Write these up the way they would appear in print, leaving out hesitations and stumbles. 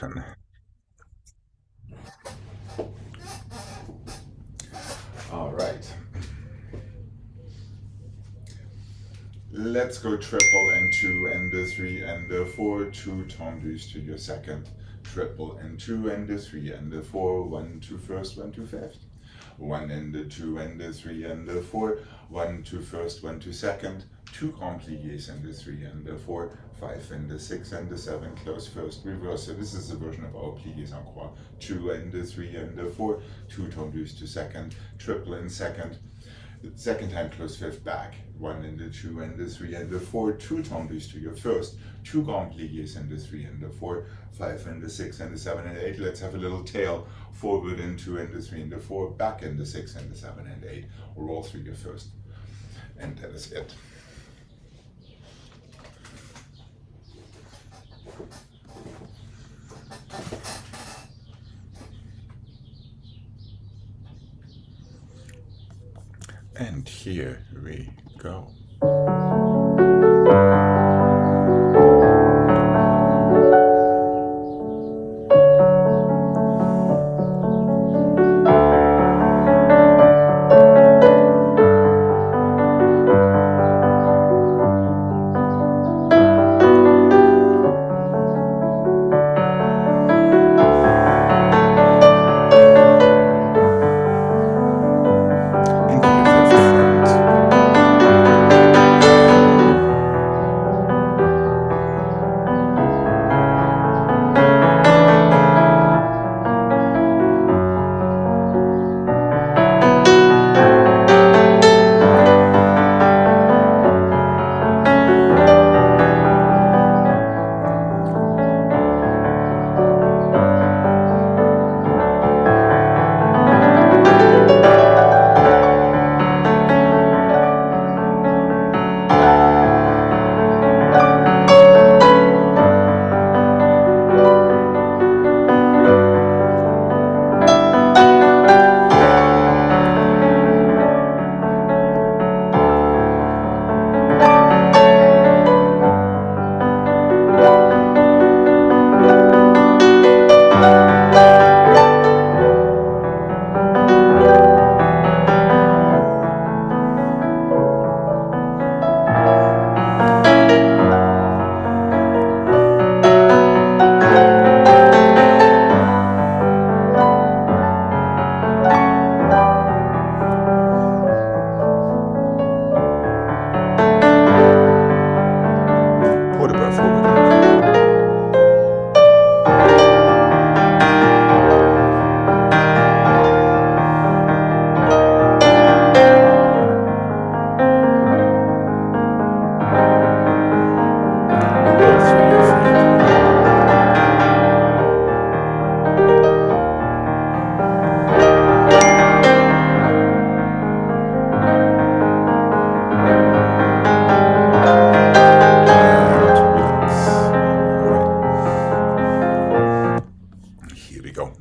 button. All right. Let's go triple and 2 and 3 and 4, 2 tendus to your second, triple and 2 and 3 and 4, 1 to first, 1 to fifth, 1 and 2 and 3 and 4, 1 to first, 1 to second, 2 grand pliés and 3 and 4, 5 and 6 and 7, close first, reverse. So this is the version of our pliés en croix. 2 and 3 and 4, 2 tendus to second, triple in second, second time close fifth back, 1 and 2 and 3 and 4, 2 tendus to your first, 2 grand pliés and 3 and 4, 5 and 6 and 7 and 8. Let's have a little tail forward in 2 and 3 and 4, back in 6 and 7 and 8. Roll through your first, and that is it. And here we go.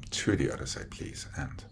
To the other side, please, and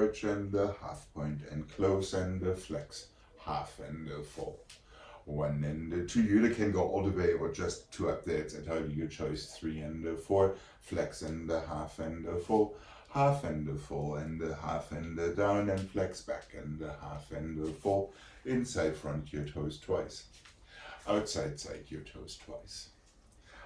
arch and the half point and close and the flex, half and the full. 1 and the 2, you can go all the way or just 2 updates, entirely your choice. 3 and the 4, flex and the half and the full, half and the full and the half and the down and flex back and the half and the full. Inside front your toes twice, outside side your toes twice.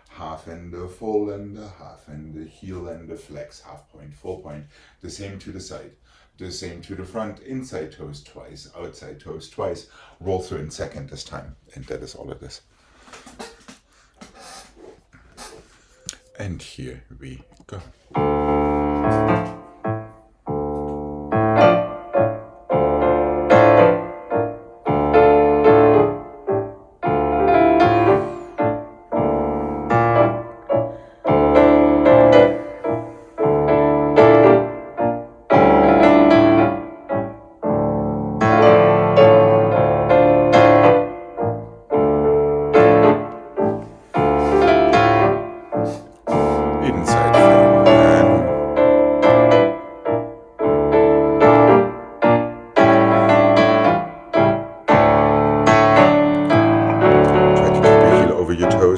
Half and the full and the half and the heel and the flex, half point, full point. The same to the side, the same to the front, inside toes twice, outside toes twice. Roll through in second this time, and that is all it is. And here we go.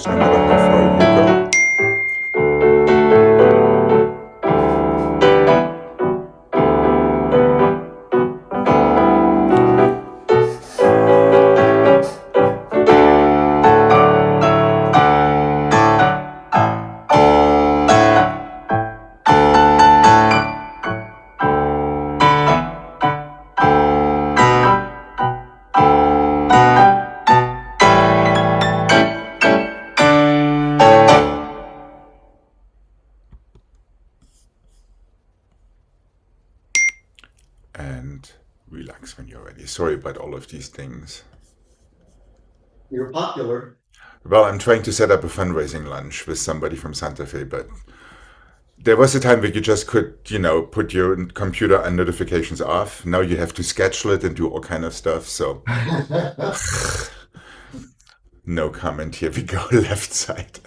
No matter how far you go. And relax when you're ready. Sorry about all of these things. You're popular. Well, I'm trying to set up a fundraising lunch with somebody from Santa Fe, but there was a time where you just could, put your computer and notifications off. Now you have to schedule it and do all kind of stuff. So no comment. Here we go. Left side.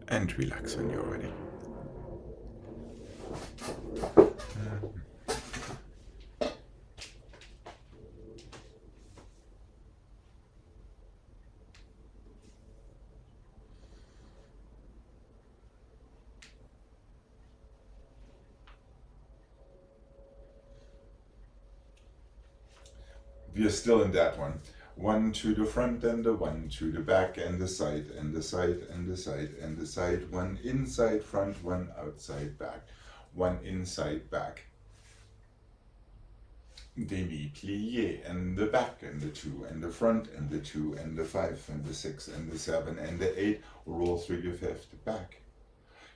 And relax when you're ready. We are still in that one. 1 to the front and the 1 to the back and the side and the side and the side and the side. 1 inside front, 1 outside back, 1 inside back. Demi plie and the back and the 2 and the front and the 2 and the 5 and the 6 and the 7 and the 8. Roll through your 5th back.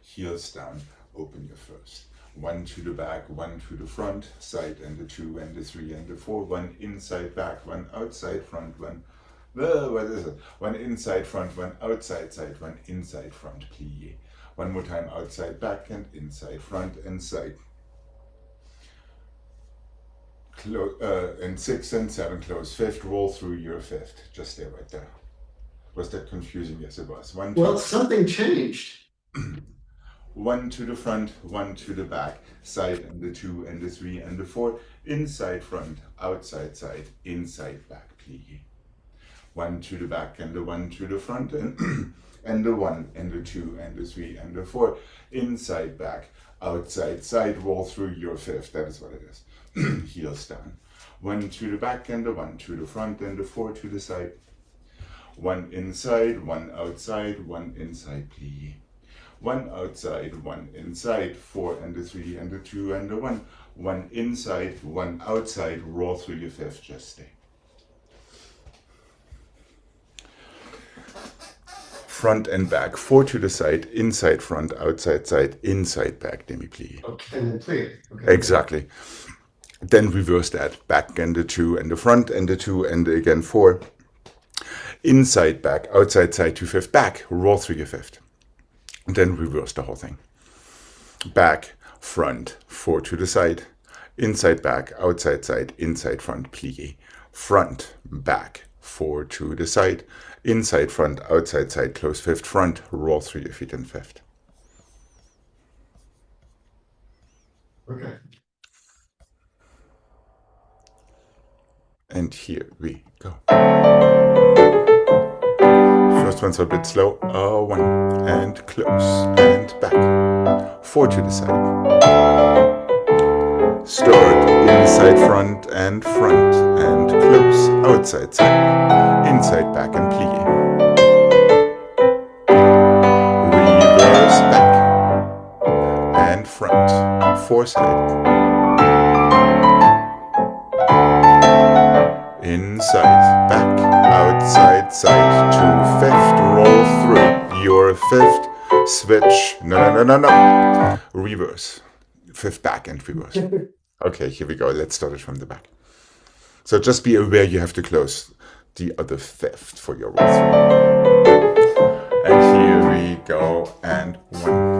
Heels down. Open your 1st. 1 to the back, 1 to the front, side and the 2 and the 3 and the 4, 1 inside back, 1 outside front, 1, what is it? 1 inside front, 1 outside side, 1 inside front, plie. 1 more time, outside back and inside front and side. And 6 and 7 close. 5th, roll through your 5th. Just stay right there. Was that confusing? Yes, it was. 1, 2, Well, something changed. 1 to the front, 1 to the back, side and the 2 and the 3 and the 4, inside front, outside side, inside back plie. 1 to the back and the 1 to the front and, and the 1 and the 2 and the 3 and the 4, inside back, outside side, roll through your 5th, that is what it is. Heels down. 1 to the back and the 1 to the front and the 4 to the side. 1 inside, 1 outside, 1 inside plie. 1 outside, 1 inside, 4 and the 3 and the 2 and the 1. 1 inside, 1 outside, roll through your 5th, just stay. Front and back, 4 to the side, inside front, outside side, inside back, demi-plie. Okay, and then plie. Okay. Exactly. Then reverse that, back and the 2 and the front and the 2 and again 4. Inside back, outside side to 5th, back, roll through your 5th. Then reverse the whole thing. Back, front, 4 to the side, inside back, outside side, inside front, plie. Front, back, 4 to the side, inside front, outside side, close 5th, front, roll through your feet in 5th. Okay. And here we go. First one's a bit slow. 1 and close and back. 4 to the side. Start inside front and close outside side. Inside back and plie. Reverse back and front. 4 side. Inside, back, outside, side, to 5th, roll through your 5th, switch, no, reverse, 5th back and reverse. Okay, here we go, let's start it from the back. So just be aware you have to close the other 5th for your roll through. And here we go, and 1.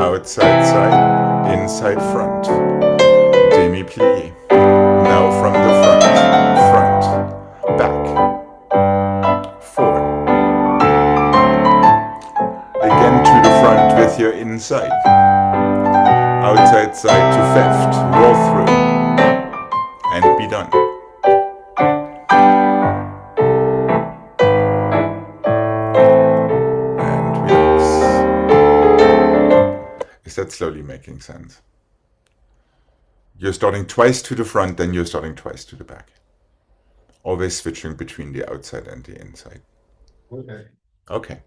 Outside side, inside front, demi-plie. Now from the front, back, 4. Again to the front with your inside. Outside side to 5th, roll through, and be done. Is that slowly making sense? You're starting twice to the front, then you're starting twice to the back. Always switching between the outside and the inside. Okay. Okay,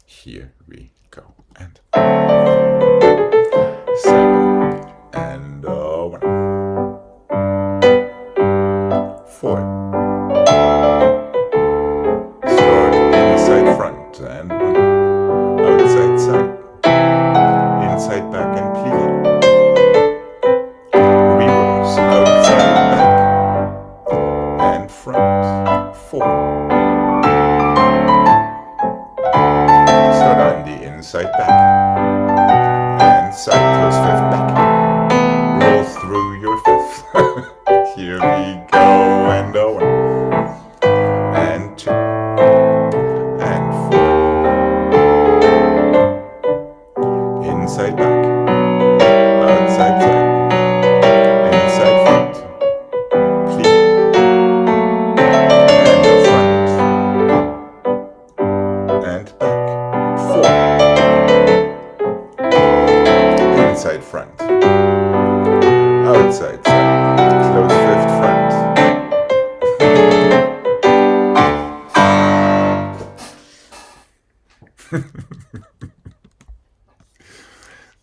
here we go. And 7 and 1. 4. Start inside front and 1. Outside side. Inside back and plie. Reverse, outside back and front. 4. Start on the inside back and side close 5th back. Roll through your 5th. Here we go, and 1 and 2 and 4. Inside back, outside side, inside front, plie, and front, and back, 4. Inside front, outside side, close 5th front.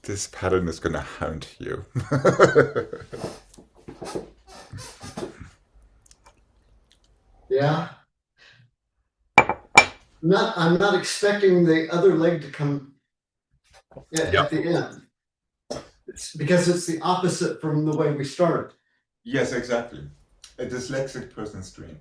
This pattern is gonna haunt you. Yeah. I'm not expecting the other leg to come at the end. It's because it's the opposite from the way we started. Yes, exactly. A dyslexic person's dream.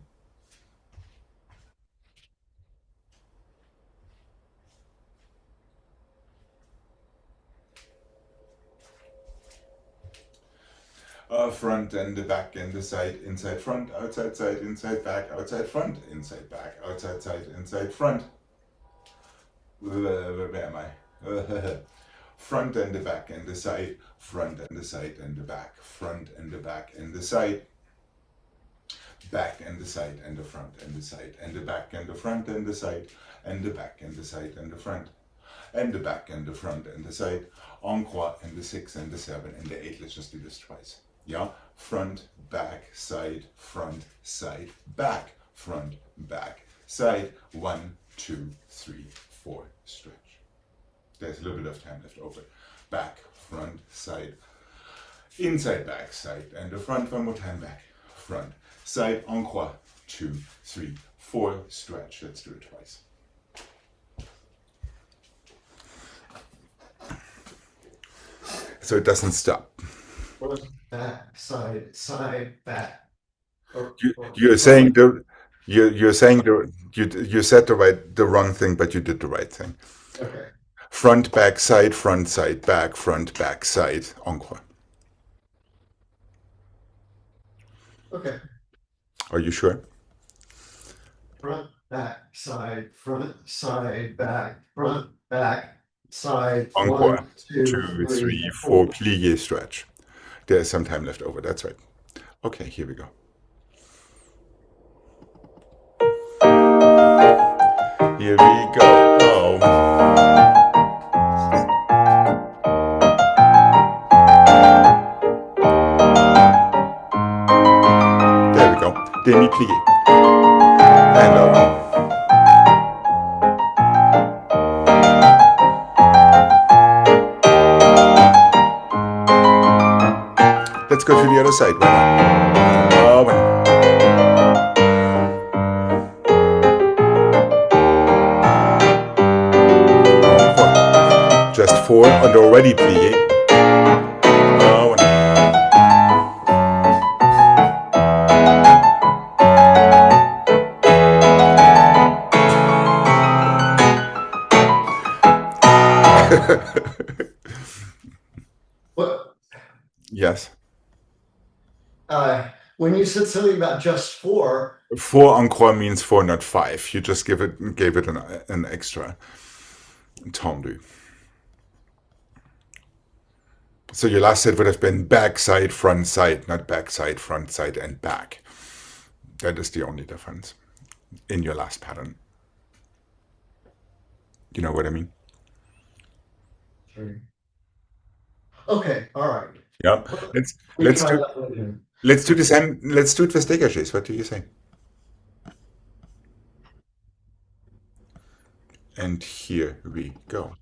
Front and the back and the side, inside front, outside side, inside back, outside front, inside back, outside side, inside front. Where am I? Front and the back and the side, front and the side and the back, front and the back and the side, back and the side and the front and the side and the back and the front and the side and the back and the side and the front and the back and the front and the side, encore and the 6 and the 7 and the 8. Let's just do this twice. Yeah, front, back, side, back, front, back, side. 1, 2, 3, 4. Stretch. There's a little bit of time left over. Back, front, side, inside, back, side, and the front. One more time. Back, front, side, encore. 2, 3, 4. Stretch. Let's do it twice. So it doesn't stop. Back, side, side, back. You're saying you said the wrong thing, but you did the right thing. Okay. Front, back, side, front, back, side, encore. Okay. Are you sure? Front, back, side, back, front, back, side. Encore. 1, 2, 2, 3, 4. Plie, stretch. There's some time left over. That's right. Okay, here we go. Here we go. Oh. There we go. Demi-plie. And over. Let's go to the other side. Why not? Oh, just 4 and already plie. Oh, What? Yes. When you said something about just 4. 4 encore means 4, not 5. You just gave it an extra tendu. So your last set would have been back side, front side, not back side, front side, and back. That is the only difference in your last pattern. You know what I mean? Okay, all right. Yeah. Let's do the same. Let's do it with dégagés. What do you say? And here we go.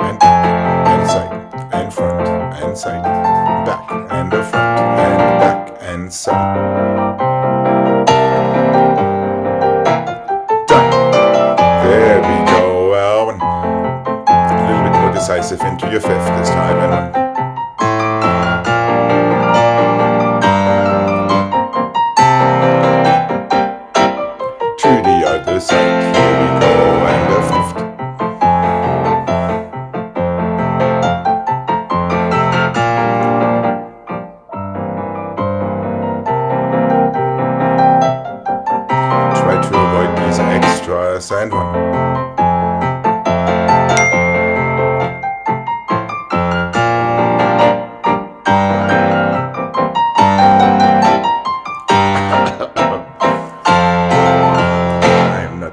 And side, and front, and side, back, and the front, and back, and side. Done. There we go. Well, a little bit more decisive into your 5th this time. And 1. Other side, here we go, and the 5th. Try to avoid these extras, and 1.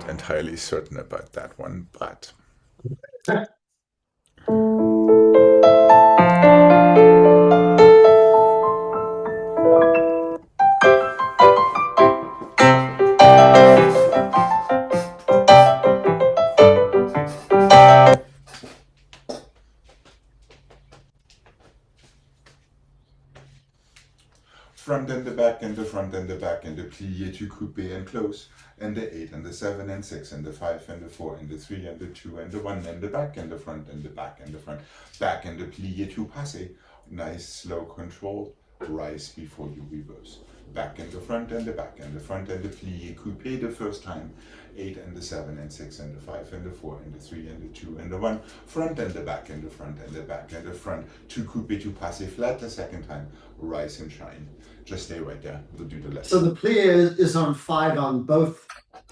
Entirely certain about that one, but front and the back and the front and the back and the plie to coupe and close, and the 8 and the 7 and 6 and the 5 and the 4 and the 3 and the 2 and the 1 and the back and the front and the back and the front, back and the plie to passe. Nice slow control. rise before you reverse. Back and the front and the back and the front and the plie coupe the first time. 8 and the 7 and 6 and the 5 and the 4 and the 3 and the 2 and the 1. Front and the back and the front and the back and the front. 2 coupe to passe flat the second time. Rise and shine. Just stay right there. We'll do the lesson. So the plie is on 5 on both?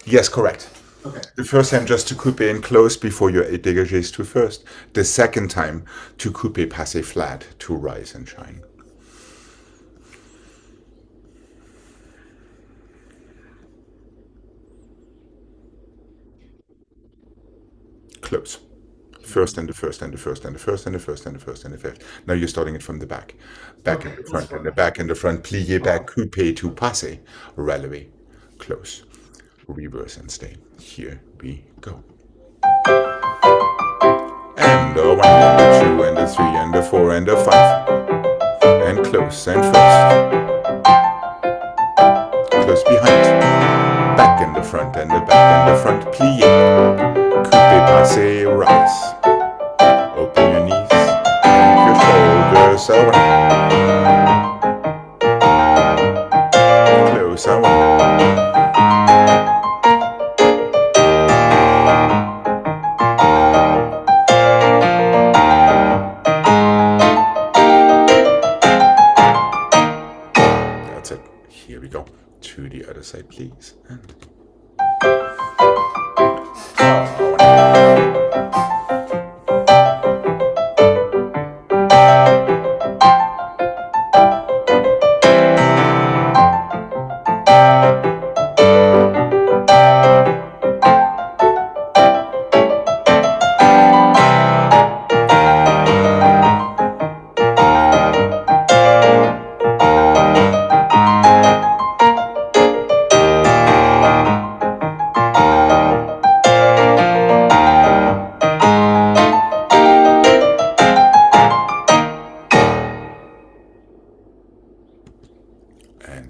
Yes, correct. Okay. The first time just to coupe and close before your 8 dégagés to first. The second time to coupe passe flat to rise and shine. Close. First and the first and the first and the first and the first and the first and the fifth. Now you're starting it from the back. Back and the front and the back and the front. Plie back, coupe to passe. Relevé. Close. Reverse and stay. Here we go. And the 1 and the 2 and the 3 and the 4 and the 5. And close and first. Close behind. Back and the front and the back and the front. Plie. Coupe, passe, rise. Open your knees and your shoulders away. Close away. That's it. Here we go. To the other side, please. And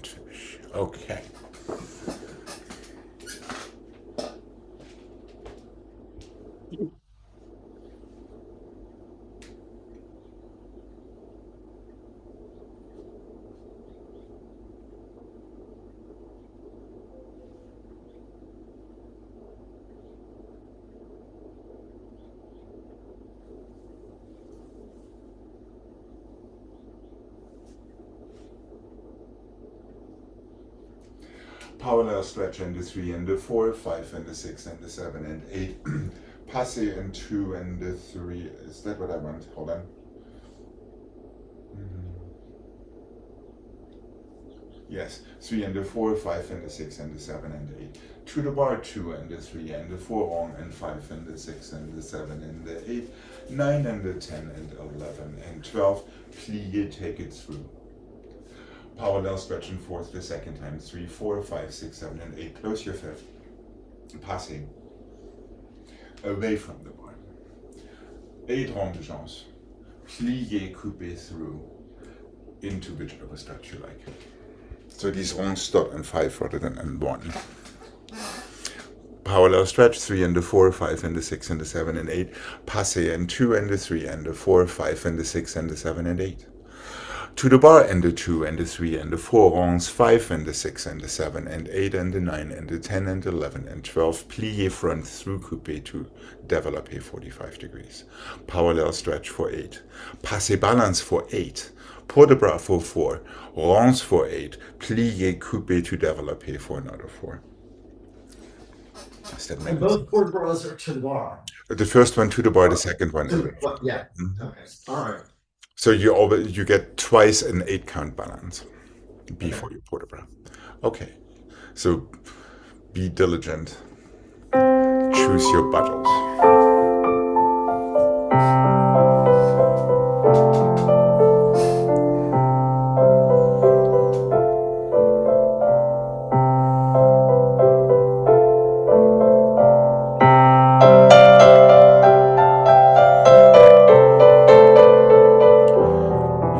finish. Okay. Parallel stretch and the 3 and the 4, 5 and the 6 and the 7 and 8. Passe and 2 and the 3. Is that what I want? Hold on. Yes, 3 and the 4, 5 and the 6 and the 7 and the 8. To the bar, 2 and the 3 and the 4 wrong and 5 and the 6 and the 7 and the 8. 9 and the 10 and 11 and 12. Plie, take it through. Parallel stretch and fourth the second time. 3, 4, 5, 6, 7 and 8. Close your fifth. Passing. Away from the bar. 8 ronds de jambes. Plie, coupe through. Into whichever stretch you like. So these ronds start on 5 rather than on 1. Parallel stretch, 3 and the 4, 5 and the 6 and the 7 and 8. Passe and 2 and the 3 and the 4, 5 and the 6 and the 7 and 8. To the bar and the 2 and the 3 and the 4 ronds, 5 and the 6 and the 7 and 8 and the 9 and the 10 and 11 and 12. Plie front through coupe to développé 45 degrees. Parallel stretch for 8. Passe balance for 8. Port de bras for 4. Ronds for 8. Plie coupe to développé for another 4. And both port bras are to the bar. The first one to the bar, the second one. Yeah. Okay. All right. So you get twice an 8 count balance before you port a bra. Okay. So be diligent. Choose your battles.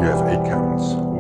You have 8 counts. 1.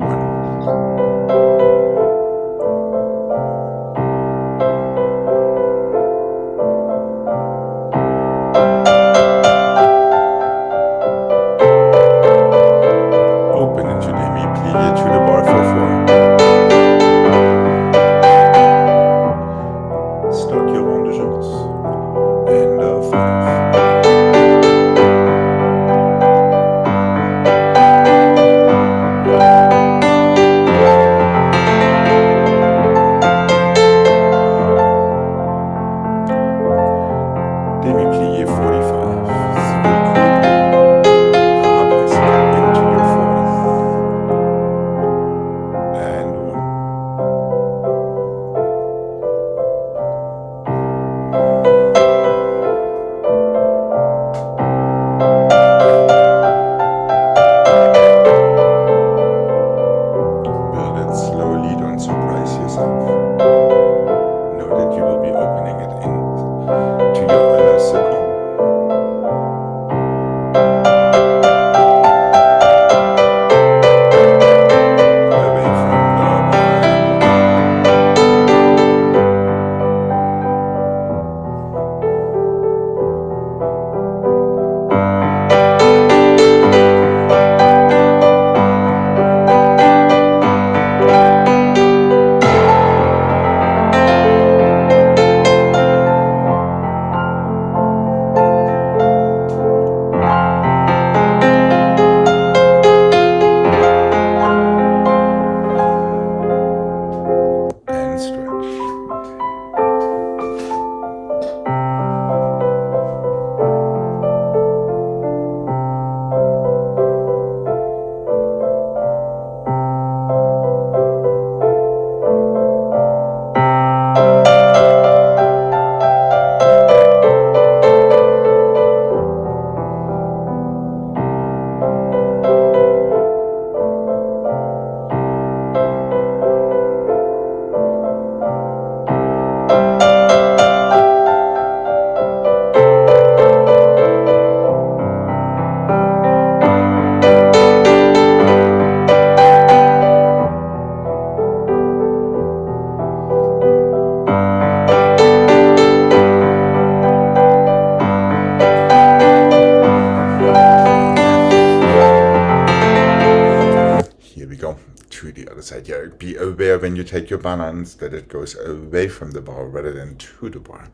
yeah, be aware when you take your balance that it goes away from the bar rather than to the bar.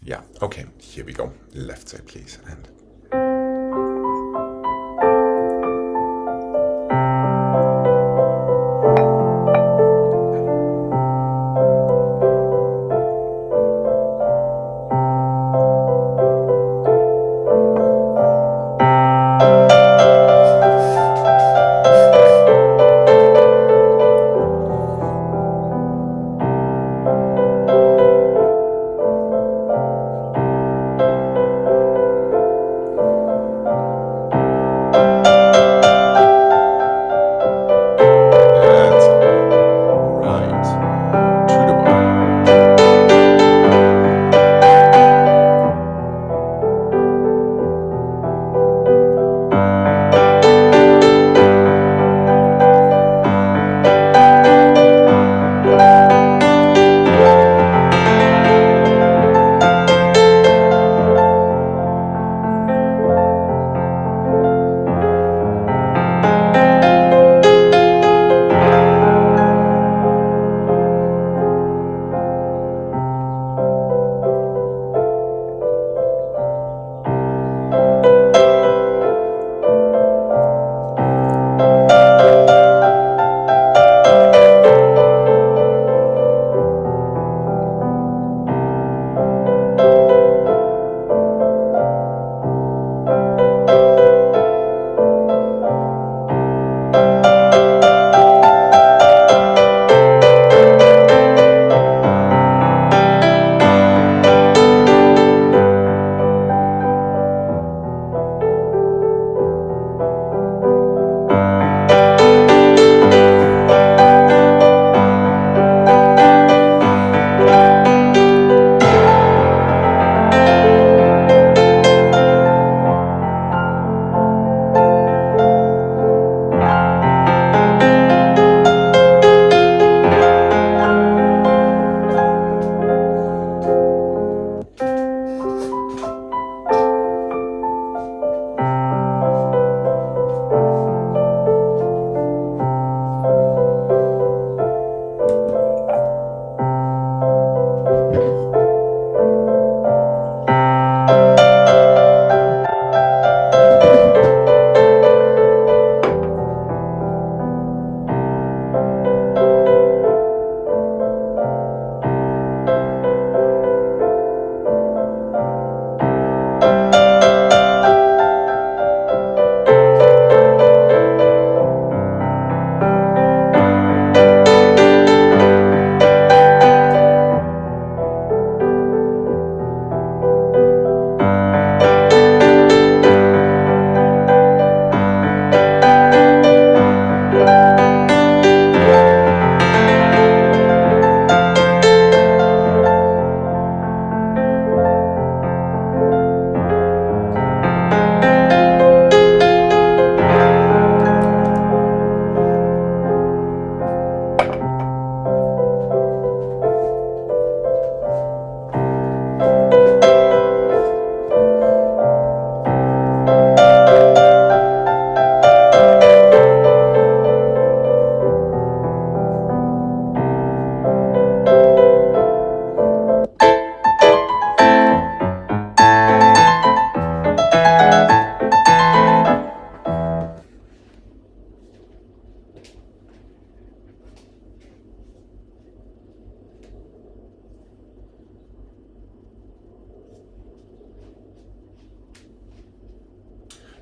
Yeah, okay, here we go. Left side, please. And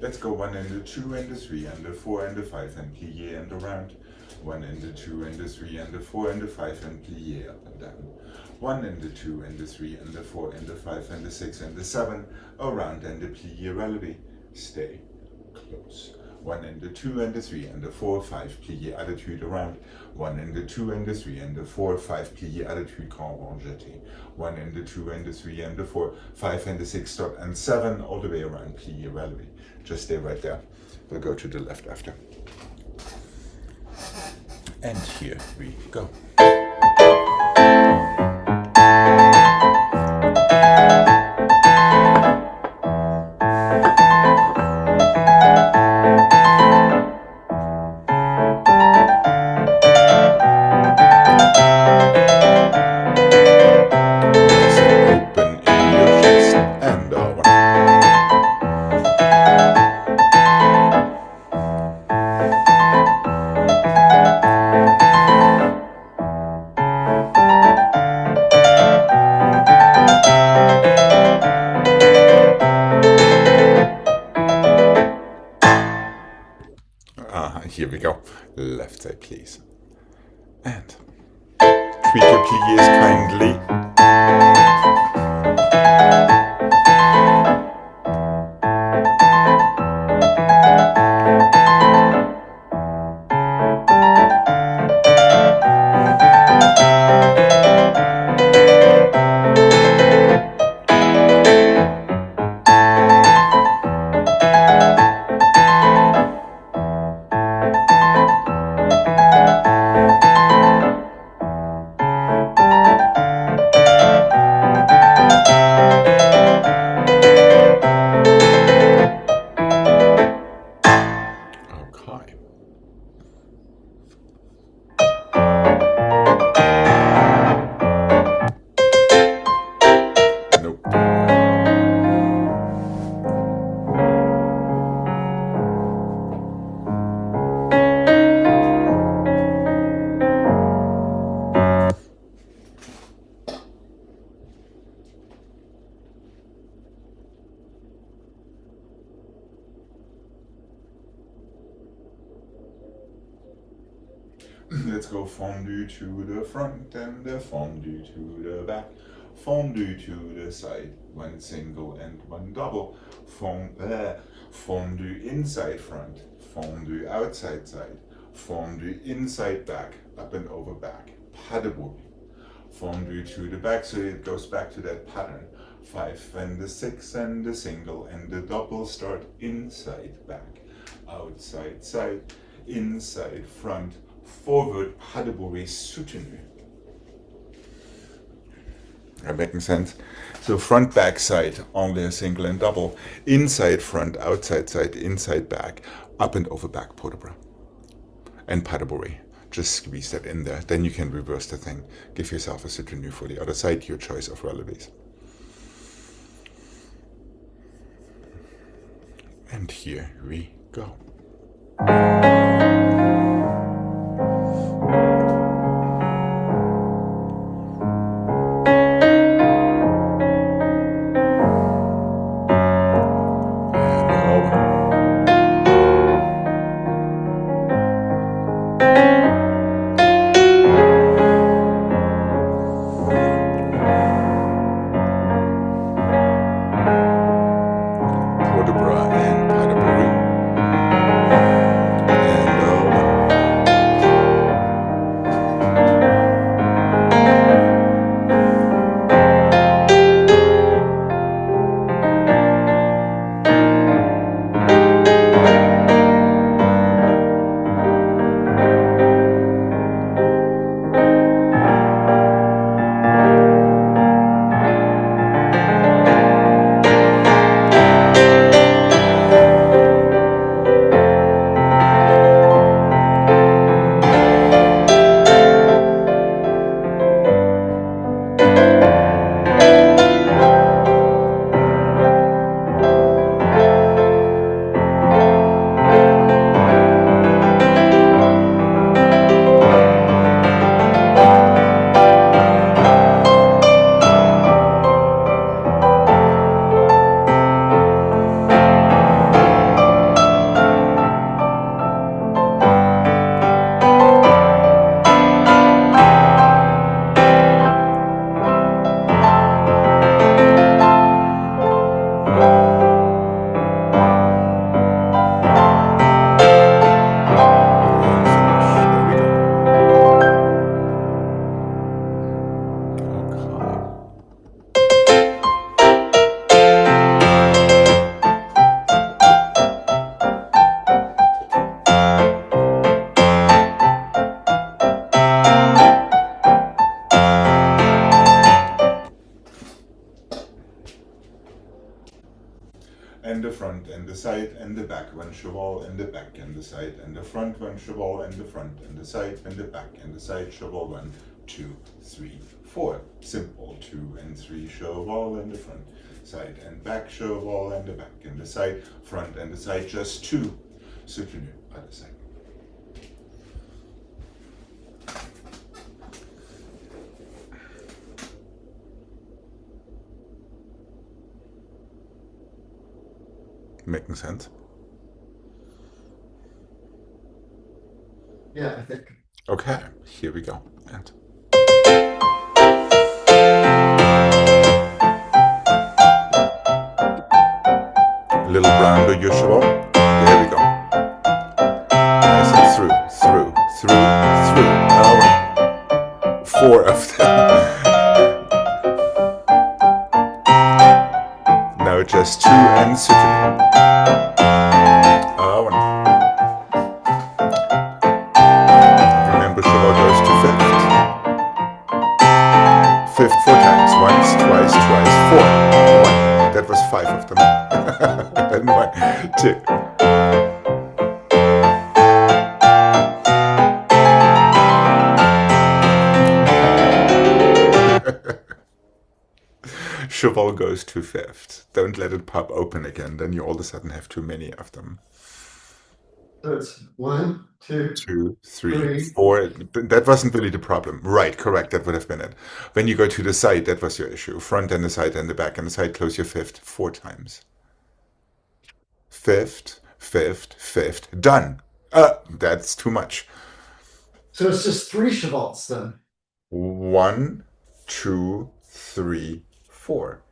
let's go 1 and the 2 and the 3 and the 4 and the 5 and plie and around. 1 and the 2 and the 3 and the 4 and the 5 and plie up and down. 1 and the 2 and the 3 and the 4 and the 5 and the 6 and the 7 around and the plie releve. Stay close. 1 and the 2 and the 3 and the 4, 5 plie attitude around. 1 and the 2 and the 3 and the 4, 5 plie attitude grand rond jeté. 1 and the 2 and the 3 and the 4, 5 and the 6 stop and 7 all the way around plie releve. Just stay right there. We'll go to the left after. And here we go. And tweak your pliés kindly. Okay. Nope. Let's go fondue to the front and the fondue to the back. Fondue to the side, one single and one double. Fondue inside front, fondue outside side, fondue inside back, up and over back. Pas de boule. Fondue to the back so it goes back to that pattern. 5 and the 6 and the single and the double start inside back, outside side, inside front, forward, pas de bourrée soutenu. That making sense? So front, back, side, only a single and double. Inside, front, outside, side, inside, back, up and over back, port de bras. And pas de bourrée. Just squeeze that in there. Then you can reverse the thing. Give yourself a soutenu for the other side, your choice of releves. And here we go. And the front and the side and the back, one cheval and the back and the side and the front, one cheval and the front and the side and the back and the side, cheval, 1, 2, 3, 4. Simple, 2 and 3, cheval and the front, side and back, cheval and the back and the side, front and the side, just 2. Soutenu, other side. Making sense? Yeah, I think. Okay, here we go. And little round your cheval. There we go. Nice and through. Four of them. Now just two and certainly. One. Remember, cheval goes to fifth. Fifth 4 times. Once, twice, 4. One. That was 5 of them. And 1, 2. Cheval goes to fifth. Don't let it pop open again, then you all of a sudden have too many of them. So it's 1, 2, 2, 3, 4. That wasn't really the problem. Right, correct. That would have been it. When you go to the side, that was your issue. Front and the side and the back and the side, close your fifth 4 times. Fifth, done. That's too much. So it's just 3 chevals then. 1, 2, 3, 4.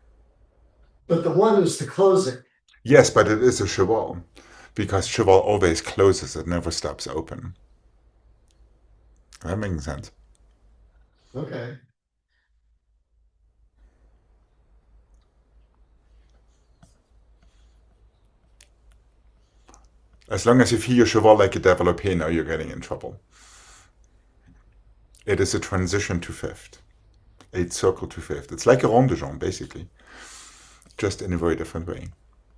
But the 1 is the closing. Yes, but it is a cheval. Because cheval always closes, it never stops open. That makes sense. Okay. As long as you feel your cheval like a développé, now you're getting in trouble. It is a transition to fifth. 8 circle to fifth. It's like a rond de jambe, basically. Just in a very different way.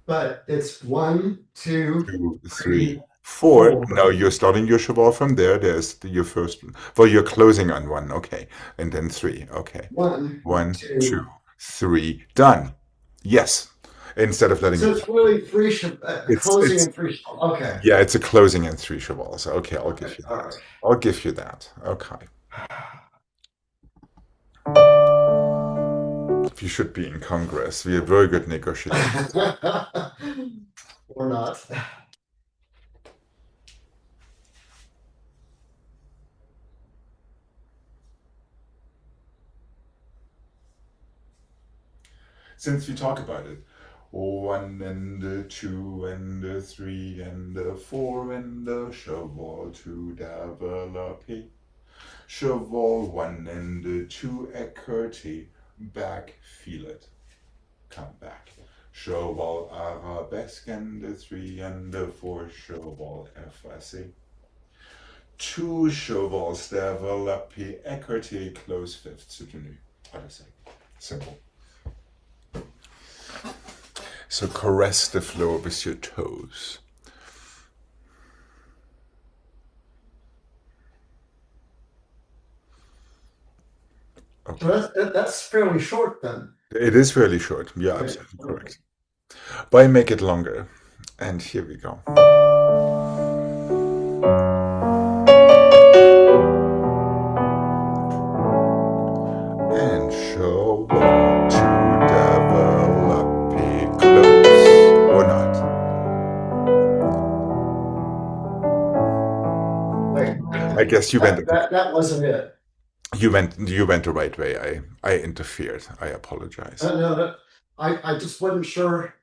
But it's 1, 2, 3, 4. Now you're starting your cheval from there. There's your first. Well, you're closing on 1. Okay. And then 3. Okay. 1, 2, 3. Done. Yes. Instead of letting. So it's really 3 closing and 3 chevals. Okay. Yeah, it's a closing and 3 chevals. Okay, I'll give you that. Right. I'll give you that. Okay. You should be in Congress. We are very good negotiators. Or not. Since we talk about it, 1 and 2 and 3 and 4 and cheval to développer. Cheval 1 and 2 écarté. Back, feel it. Come back. Cheval arabesque and 3 and 4 cheval effacé. 2 chevals développé, écarté, close fifth, soutenu. Other side. Simple. So caress the floor with your toes. Okay. So that's fairly short then. It is fairly short. Yeah, absolutely correct. But I make it longer. And here we go. And show 1, 2, développer, close. Or not. Wait. I guess you went. That wasn't it. You went the right way. I interfered. I apologize. No, I just wasn't sure.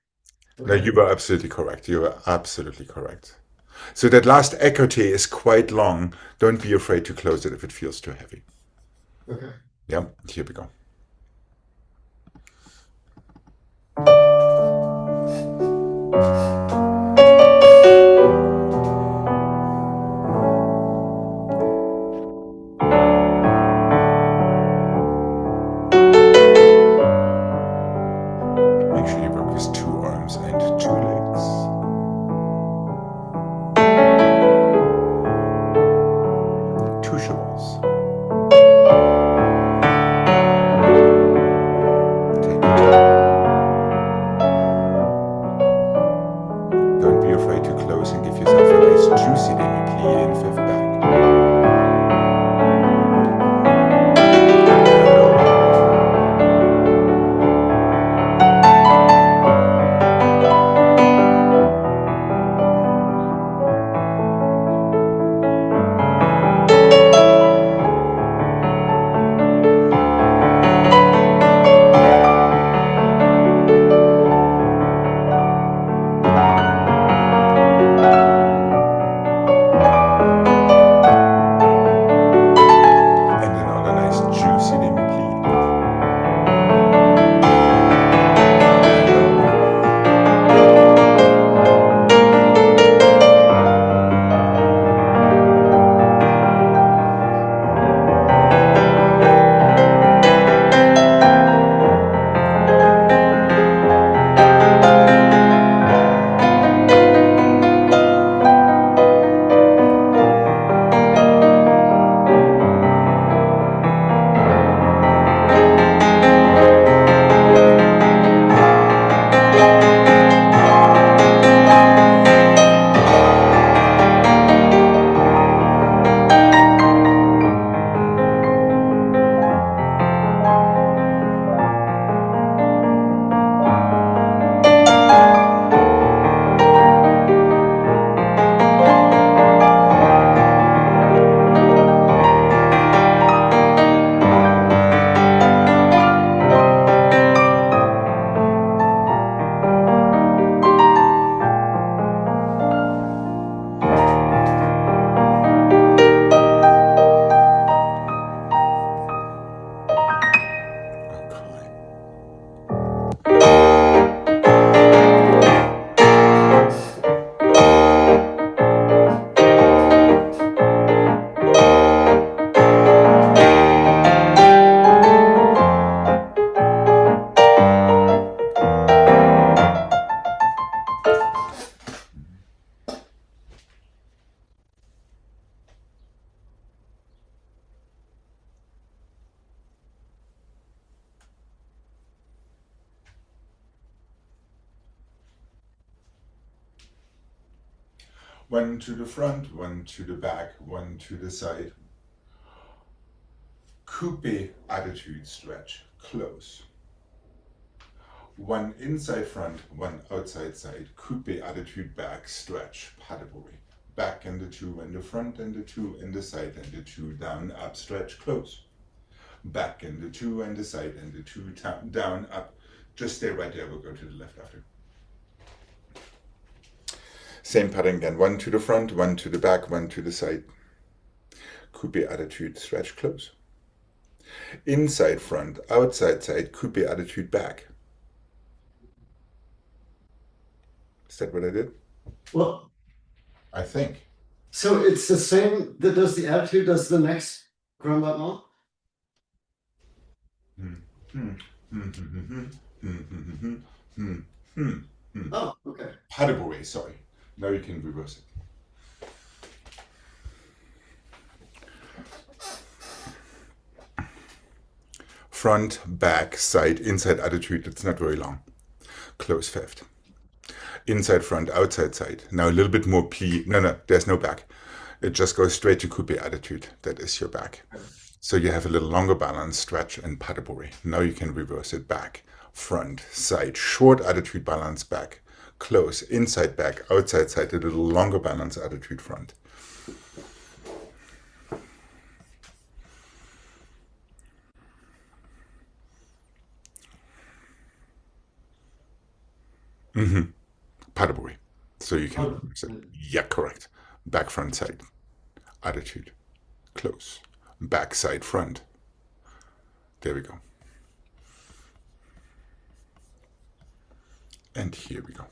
Okay. No, you were absolutely correct. You were absolutely correct. So that last écarté is quite long. Don't be afraid to close it if it feels too heavy. Okay. Yeah, here we go. Make sure you work with 2 arms and 2 legs. Two chevals. Take your time. Don't be afraid to close and give yourself a nice juicy demi-plie in fifth back. One to the front, one to the back, one to the side. Coupe attitude stretch, close. One inside front, one outside side. Coupe attitude back, stretch, pas de bourrée. Back and the two in the front and the two in the side and the two down, up, stretch, close. Back and the two and the side and the two down, up. Just stay right there, we'll go to the left after. Same pattern again, one to the front, one to the back, one to the side. Coupe attitude, stretch, close. Inside front, outside side, coupe attitude back. Is that what I did? Well, I think. so it's the same that does the attitude, does the next grand battement? Oh, okay. Pas de bourrée, sorry. Now you can reverse it. Front, back, side, inside attitude. It's not very long. Close fifth. Inside, front, outside, side. Now a little bit more plie. No, there's no back. It just goes straight to coupe attitude. That is your back. So you have a little longer balance, stretch, and pas de bourrée. Now you can reverse it back, front, side, short attitude balance, back, close, inside, back, outside, side, a little longer balance attitude, front. Pas de bourrée. So you can reverse it. Yeah, correct. Back, front, side, attitude, close. Back, side, front. There we go. And here we go.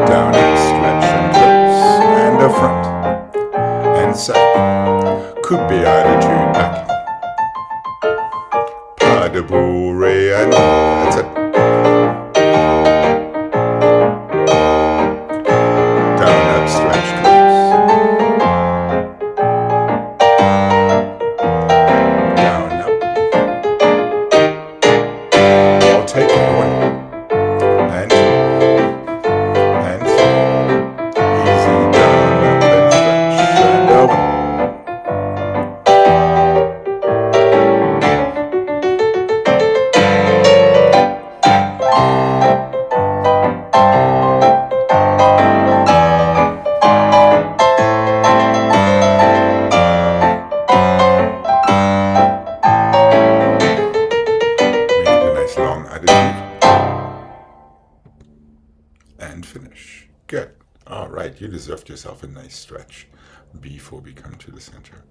Down and stretch and close. And the front. And side. Coupe attitude back. Pas de bourrée and that's it. And finish. Good. All right, you deserved yourself a nice stretch before we come to the center.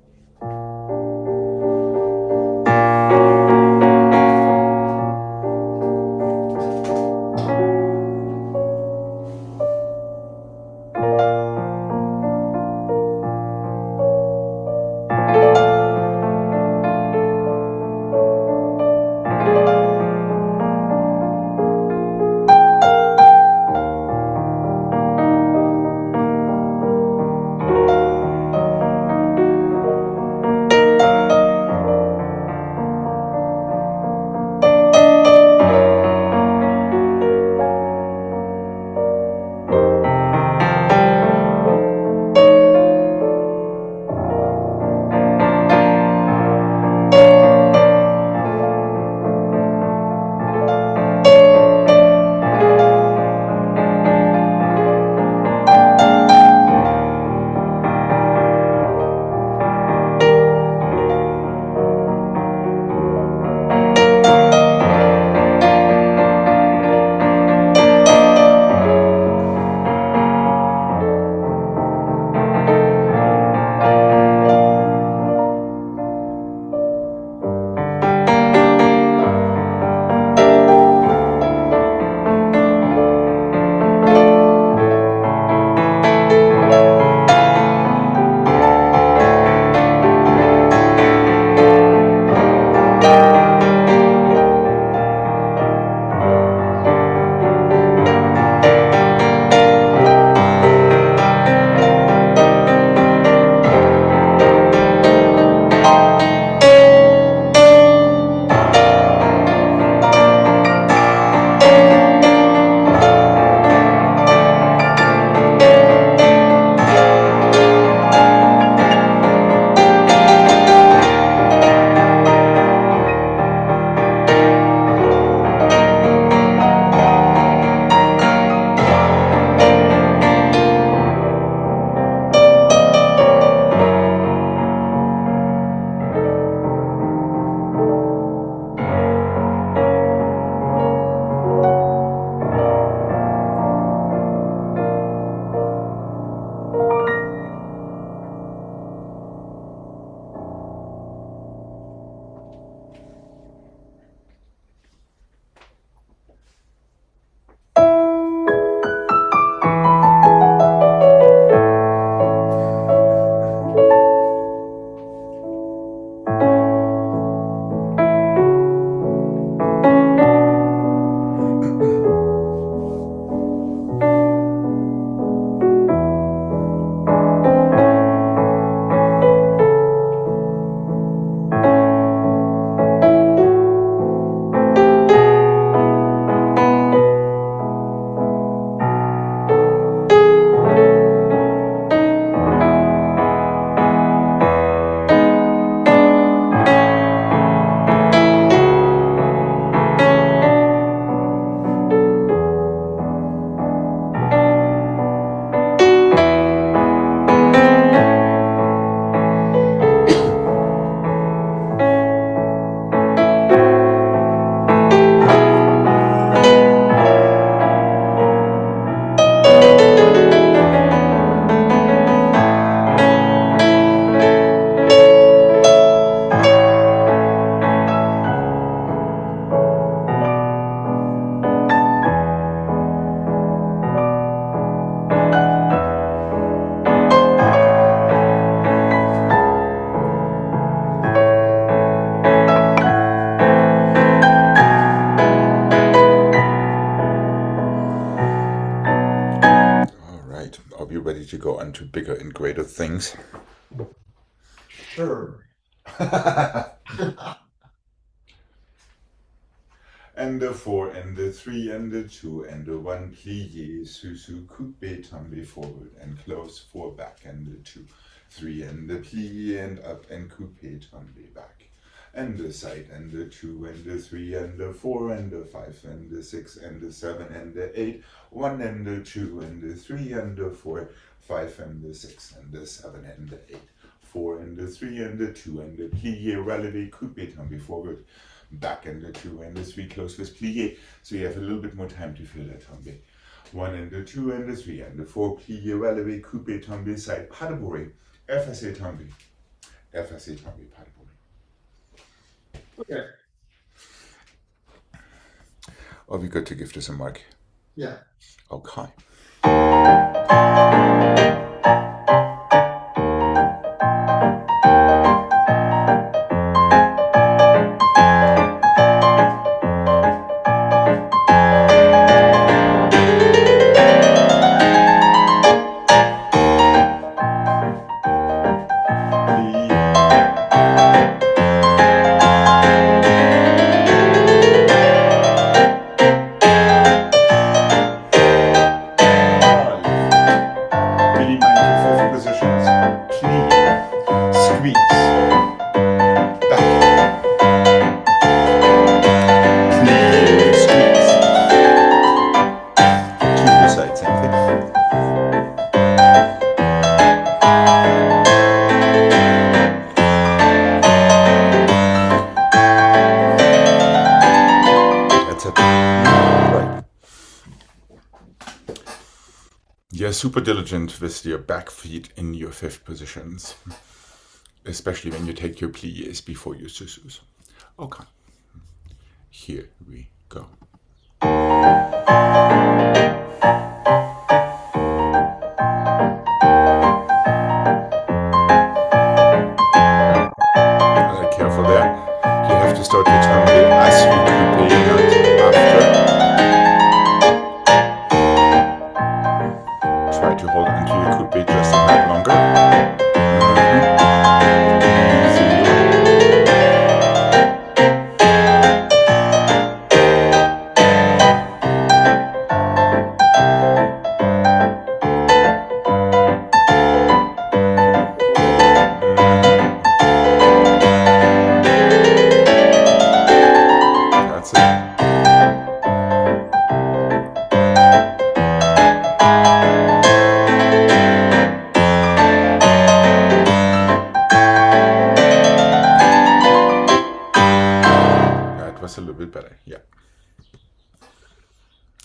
ready to go on to bigger and greater things? Sure. And the 4 and the 3 and the 2 and the 1 plie, sous, coupe, tombe forward and close, 4 back and the 2, 3 and the plie and up and coupe, tombe back. And the side and the 2 and the 3 and the 4 and the 5 and the 6 and the 7 and the 8, 1 and the 2 and the 3 and the 4, 5 and the 6 and the 7 and the 8, 4 and the 3 and the 2 and the plie, releve, coupe, tombe forward, back and the 2 and the 3, close with plie, so you have a little bit more time to feel that tombe. 1 and the 2 and the 3 and the 4, plie, releve, coupe, tombe, side, pas de bourrée, effacé, tombe, pas de bourrée. Okay. Are we good to give this a mark? Yeah. Okay. You're super diligent with your back feet in your 5th positions, especially when you take your pliés before your sous. Okay, here we go. Careful there. You have to start your tombe as you coupe, not after. Try to hold onto your coupe just a bit longer. That's it. A little bit better, yeah.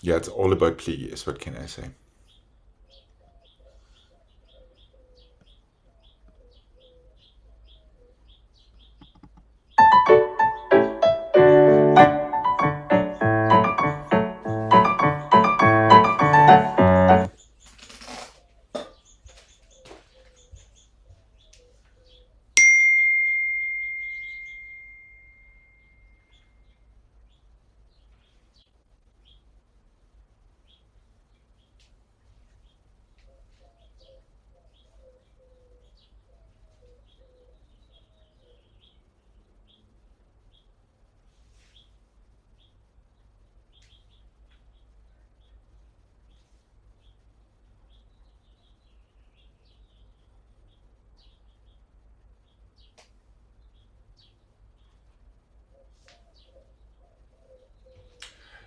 Yeah, it's all about pliés, what can I say?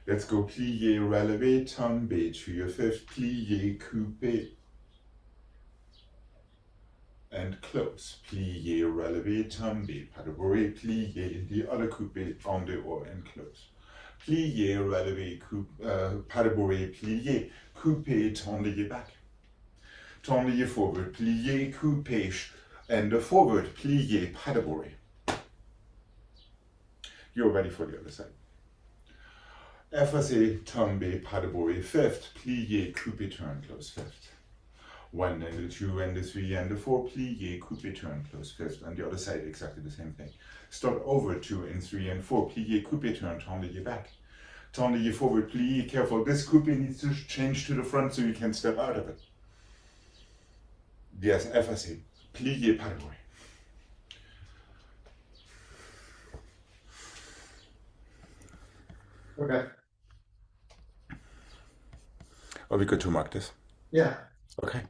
Let's go plié, relevé, tombe to your 5th, plié, coupe, and close. Plié, relevé, tombe, pas de bourrée, plié, in the other coupe, on the or and close. Plié, relevé, coupe, pas de bourrée, plié, coupe, tendez back. Tendez forward, plié, coupe, and the forward, plié, pas de bourrée. You're ready for the other side. Effacé, tombe, pas de bourrée, 5th, plié, coupe, turn, close, 5th. 1 and the 2 and the 3 and the 4, plié, coupe, turn, close, 5th. On the other side, exactly the same thing. Start over 2 and 3 and 4, plié, coupe, turn, tendez back. Tendez forward, plié, careful. This coupe needs to change to the front so you can step out of it. Yes, effacé. Plié pas loin. Okay. Are we good to mark this? Yeah. Okay.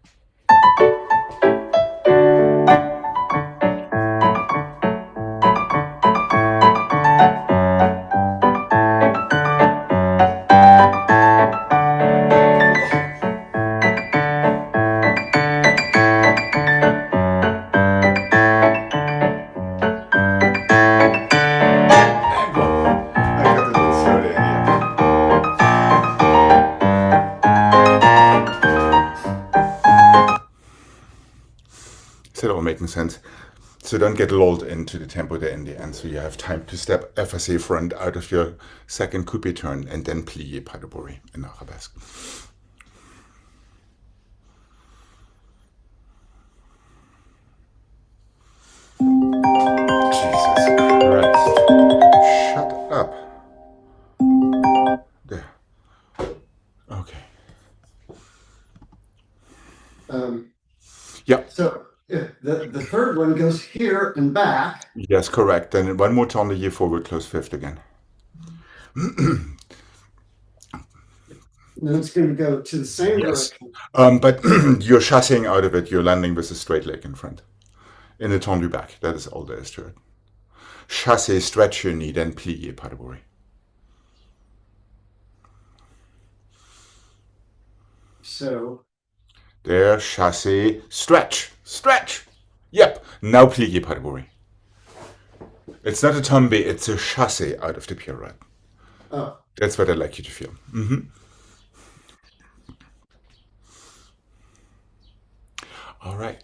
I got a little slow there, yeah. Is it all making sense? So don't get lulled into the tempo there in the end. So you have time to step effacé front out of your second coupé turn and then plié pas de bourrée in arabesque. Jesus Christ. Shut up. There. Okay. Yeah. So the third one goes here and back. Yes, correct. Then one more turn the year forward, close fifth again. And then it's going to go to the same Yes. direction. But you're chassing out of it. You're landing with a straight leg in front. In the tendu back. That is all there is to it. Chassé, stretch your knee, then plié, pas de bourrée. So There, chassé, stretch, stretch. Yep. Now plié, pas de bourrée. It's not a tombe, it's a chassé out of the pirouette. oh, That's what I'd like you to feel. All right.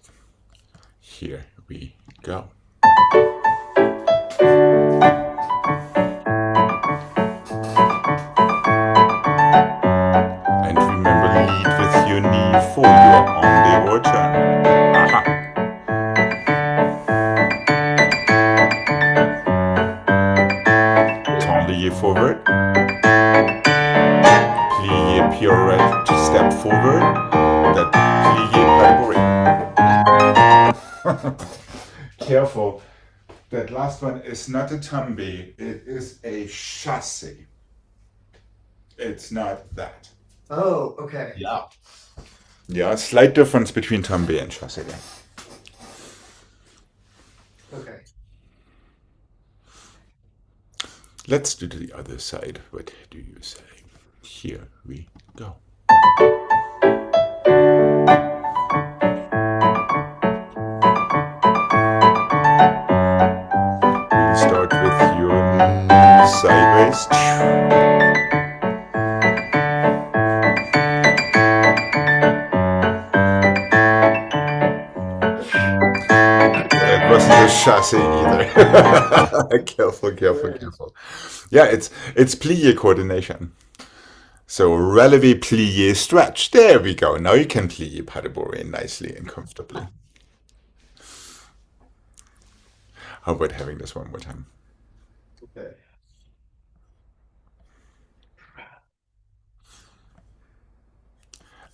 Here we go. And remember, lead with your knee for your onde or turn. Aha. Tendez forward. Plié pirouette to step forward. That plié pas de bourrée. Careful. That last one is not a tombe, it is a chassé. It's not that. oh, okay. Yeah. Yeah, slight difference between tombe and chassé. Okay. Let's do the other side. What do you say? Here we go. We start with your knee sideways. That wasn't a chassé either. Careful, careful, careful. Yeah, it's plié coordination. So relevé, plié, stretch. There we go. Now you can plié pas de bourrée nicely and comfortably. How about having this one more time? Okay.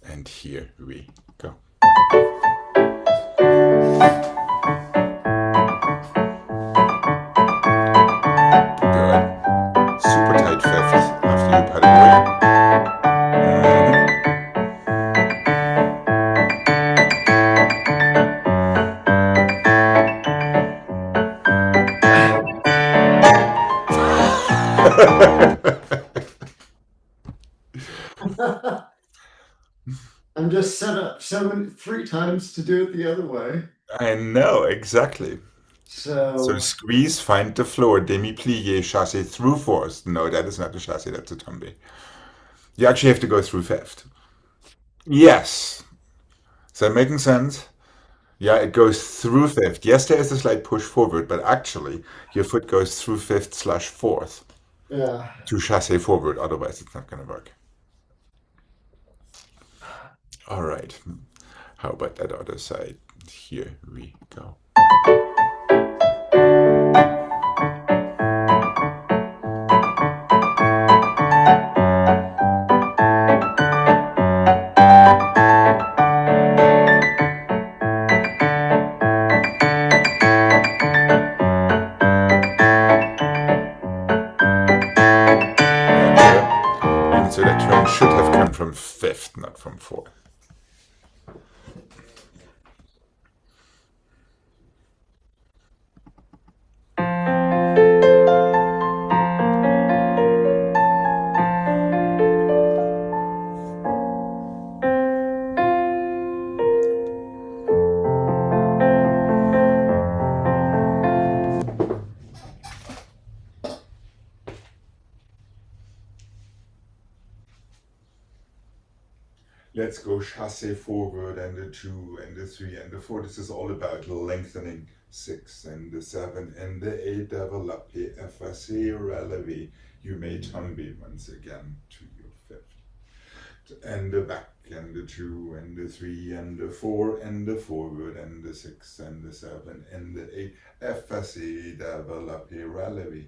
And here we go. Good. Super tight fifth after you pat it away. I'm just set up three times to do it the other way. I know, exactly. So So squeeze, find the floor, demi-plié, chassé through fourth. No, that is not a chassé, that's a tombe. You actually have to go through fifth. Yes. Is that making sense? Yeah, it goes through fifth. Yes, there is a slight push forward, but actually your foot goes through fifth slash fourth yeah. to chassé forward. Otherwise, it's not going to work. All right. How about that other side? Here we go. time from fifth, not from fourth. Let's go chassé forward and the 2 and the 3 and the 4. This is all about lengthening. 6 and the 7 and the 8. Développé, effacé, relevé. You may tomber once again to your fifth. And the back and the 2 and the 3 and the 4 and the forward and the 6 and the 7 and the 8. Effacé, développé, relevé.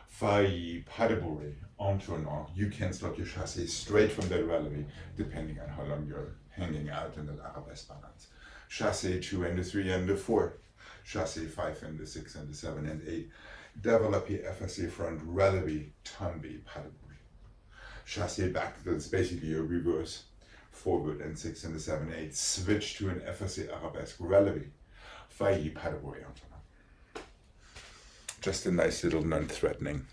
Failli, pas de bruit, en tournant. You can start your chassé straight from that relevé, depending on how long you're hanging out in that arabesque balance. Chassé 2 and the 3 and the 4. Chassé 5 and the 6 and the 7 and 8. Développé, effacé front, relevé, tombé, pas de bruit. Chassé back, that's basically a reverse forward and 6 and the 7, 8. Switch to an effacé arabesque, relevé. Failli, pas de bruit, en tournant. Just a nice little non-threatening.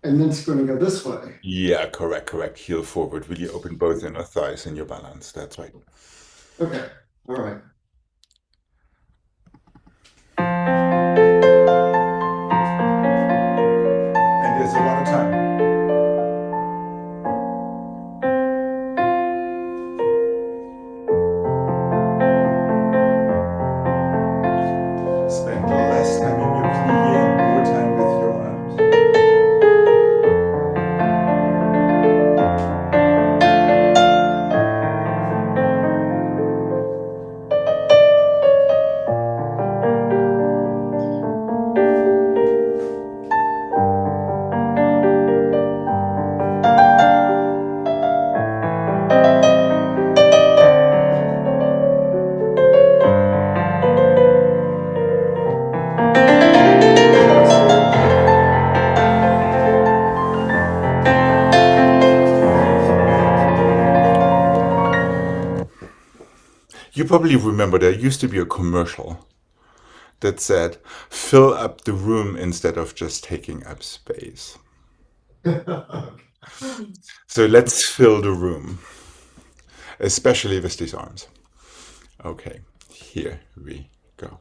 And then it's going to go this way. Yeah, correct. Heel forward. Really open both inner thighs in your balance. That's right. Okay, all right. And there's a lot of time. Spend less time in your plie and more time with your arms. You probably remember there used to be a commercial that said, fill up the room instead of just taking up space. So let's fill the room, especially with these arms. Okay, here we go.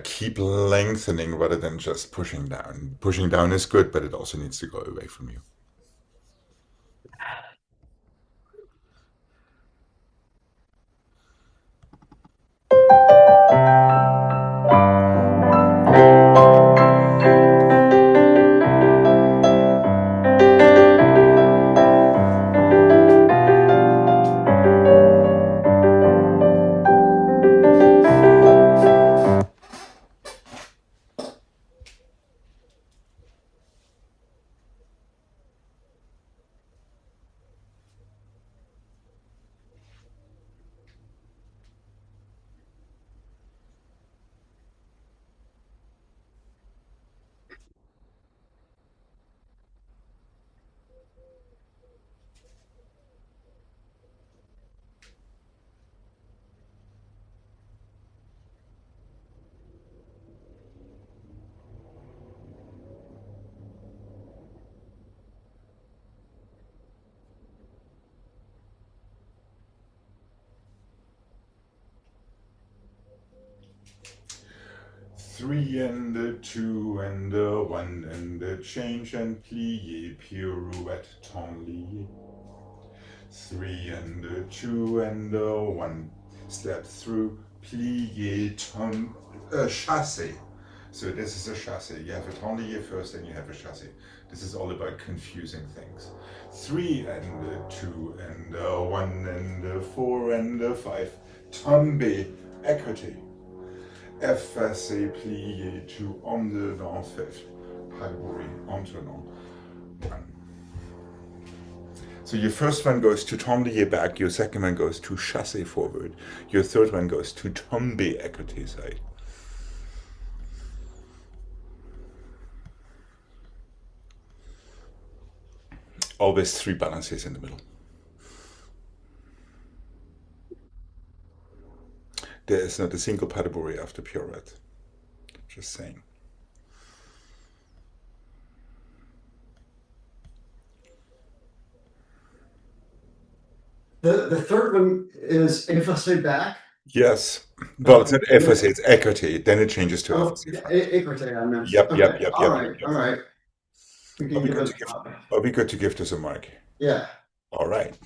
Keep lengthening rather than just pushing down. Pushing down is good, but it also needs to go away from you. 3 and a 2 and a 1 and a change and plie, pirouette, tendu. 3 and a 2 and a 1. Step through, plie, chassé. So this is a chassé. You have a tendu first, and you have a chassé. This is all about confusing things. 3 and a 2 and a 1 and a 4 and a 5. Tombe, écoutez. Effacé, plié, to en dedans, fifth. Palabourie, entonant. 1. So your first one goes to tomber back, your second one goes to chassé forward, your third one goes to tombe écoutez side. Always 3 balances in the middle. There is not a single palabourie after pirouette. Just saying. The third one is effacé back. Yes. Well, it's not effacé, it's écoutez. Then it changes to Oh, effacé. yeah, écoutez, I meant. Yep, Okay. yep, yep, All yep, right, yep, yep. all right. We can give it a try. Are we good to give this a mark? Yeah. All right.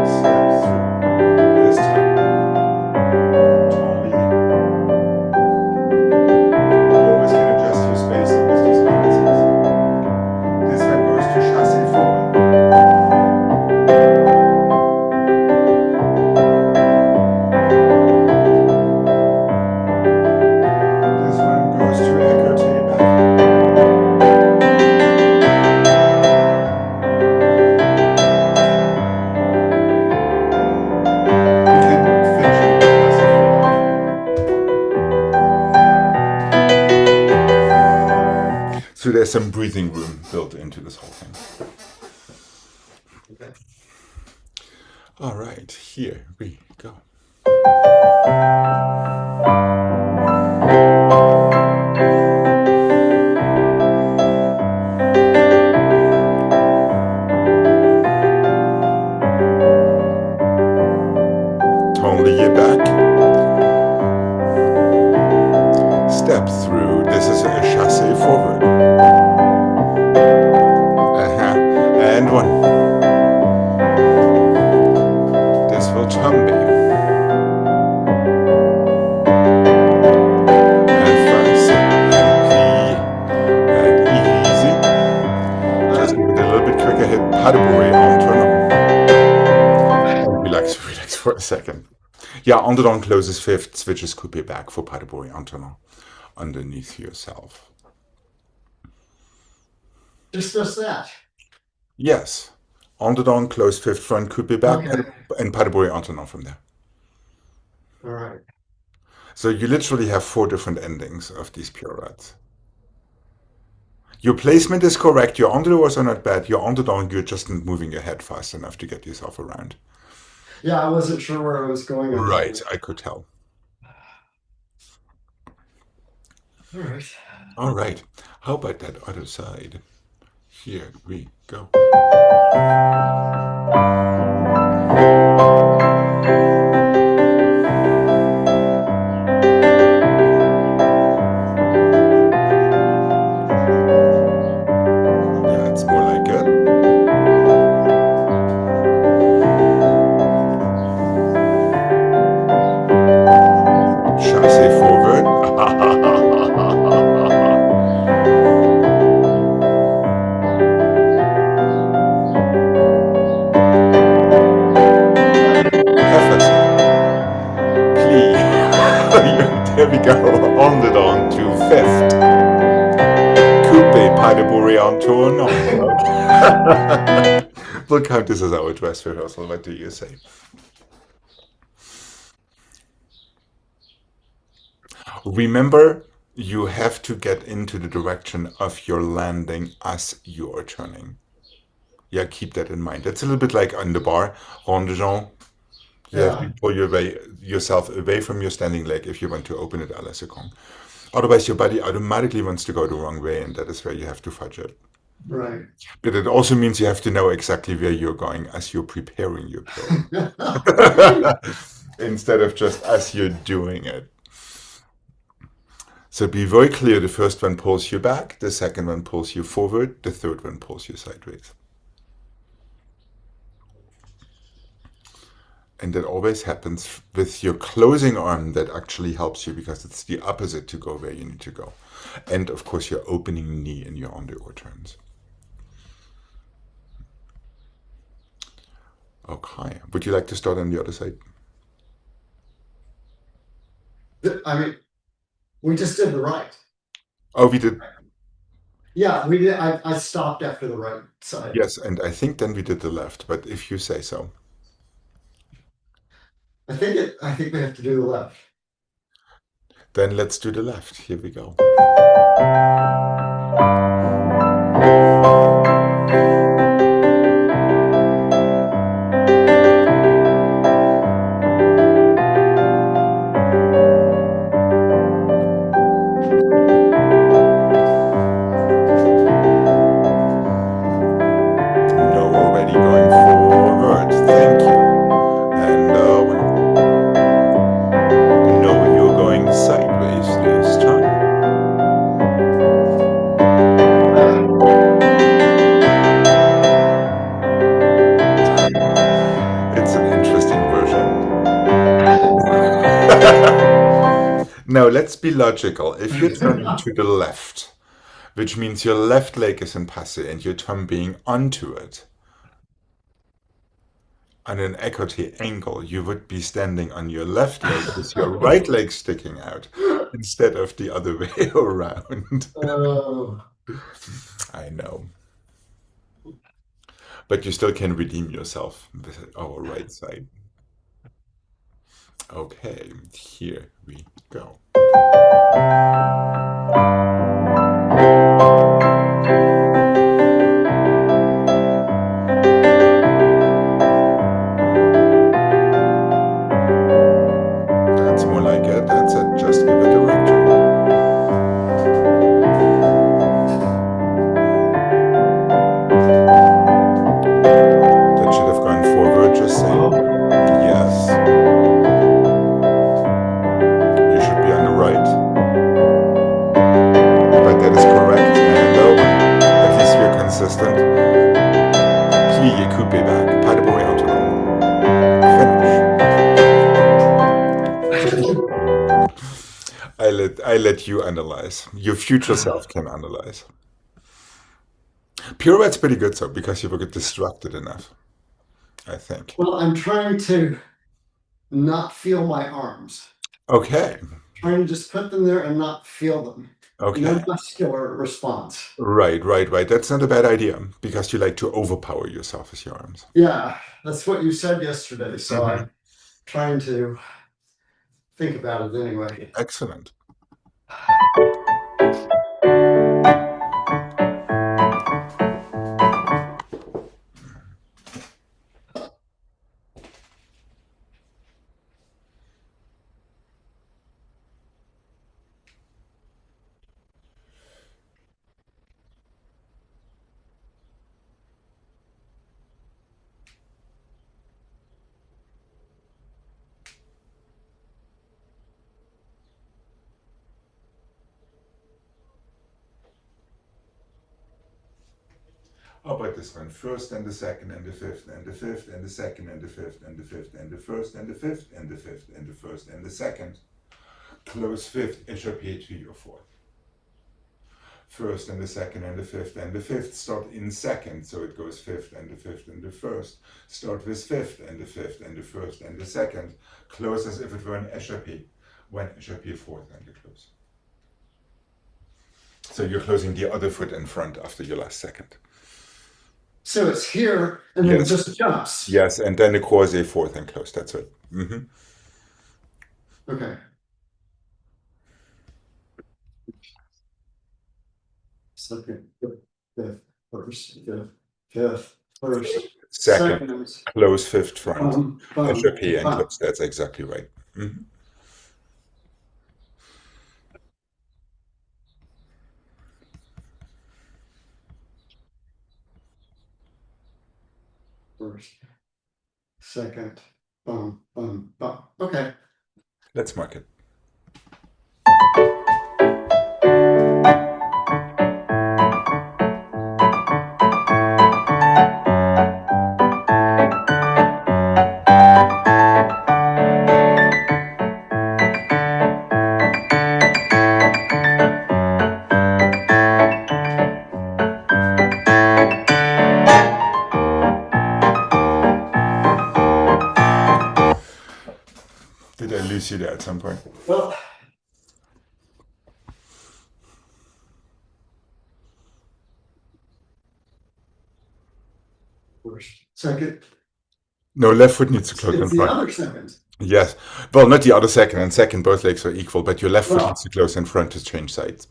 Step through. This time. Tombe. You always can adjust your spacing with these balances. This one goes to chassé forward. This one goes to écoutez back. You can finish it with chassé forward. So there's some breathing room built into this whole thing. Okay. All right, here we go. Tendez back. Step through. This is a chassé forward. And 1. This will tombe. And fast and plie and easy. Just give it a little bit quicker hit. Padabourie entonant. Relax for a second. Yeah, entonant closes 5th, switches coupé back for Padabourie entonant underneath yourself. Just that. Yes. Entonant, close 5th front, coupé back, Okay. and Padabourie entonant from there. All right. So you literally have 4 different endings of these pirouettes. Your placement is correct. Your entonants are not bad. Your entonant, you're just not moving your head fast enough to get yourself around. Yeah, I wasn't sure where I was going. Right, I could tell. All right. All right. How about that other side? Here we go. That's more like it. Chassé forward. There we go. On the dawn to 5th. Coupe Padabourie entonant. We'll count this as our dress rehearsal. What do you say? Remember, you have to get into the direction of your landing as you are turning. Yeah, keep that in mind. It's a little bit like on the bar, rondegent. You have to pull yourself away from your standing leg if you want to open it à la seconde. Otherwise, your body automatically wants to go the wrong way, and that is where you have to fudge it. Right. But it also means you have to know exactly where you're going as you're preparing your pirouette. Instead of just as you're doing it. So be very clear, the first one pulls you back, the second one pulls you forward, the third one pulls you sideways. And that always happens with your closing arm that actually helps you because it's the opposite to go where you need to go. And of course your opening knee in your underoar turns. Okay. Would you like to start on the other side? I mean, we just did the right. Oh, we did. Yeah, we did. I stopped after the right side. Yes, and I think then we did the left, but if you say so. I think we have to do the left. Then let's do the left. Here we go. No, already going forward. Thank you. And no, you're going sideways this time. It's an interesting version. Now, let's be logical. If you're turning to the left, which means your left leg is in passe and you're tumbling onto it, on an écarté angle, you would be standing on your left leg with your right leg sticking out instead of the other way around. Oh, I know. But you still can redeem yourself with our right side. Okay, here we go. That's more like it. That's it. Just give it direction. That should have gone forward, just saying. Yes. You should be on the right. But that is correct. And at least we're consistent. Plié, coupé back. Pas de bruit autonome. Finish. I let you analyze. Your future self can analyze. Pirouette's pretty good though, because you will get distracted enough, I think. well, I'm trying to not feel my arms. Okay. Trying to just put them there and not feel them. No Okay. muscular response. Right. That's not a bad idea because you like to overpower yourself with your arms. Yeah, that's what you said yesterday. So Mhm. I'm trying to think about it anyway. Excellent. How about this one? First and the second and the fifth and the fifth and the second and the fifth and the fifth and the first and the fifth and the fifth and the first and the second. Close fifth, échappé to your fourth. First and the second and the fifth start in second, so it goes fifth and the fifth and the first. Start with fifth and the fifth and the first and the second. Close as if it were an échappé. One échappé fourth and you close. So you're closing the other foot in front after your last second. So it's here and then Yes. it just jumps. Yes, and then the croisé fourth and close. That's it. Okay. Second, fifth, first, fifth, first, Second, close fifth front, échappé and bum. close. That's exactly right. first, second, bum, bum, bum. Okay. Let's mark it. Did I lose you there at some point? Well, first, second. No, left foot needs to close in It's the front. other second. Yes. Well, not the other second and second, both legs are equal, but your left foot Well, needs to close in front to change sides.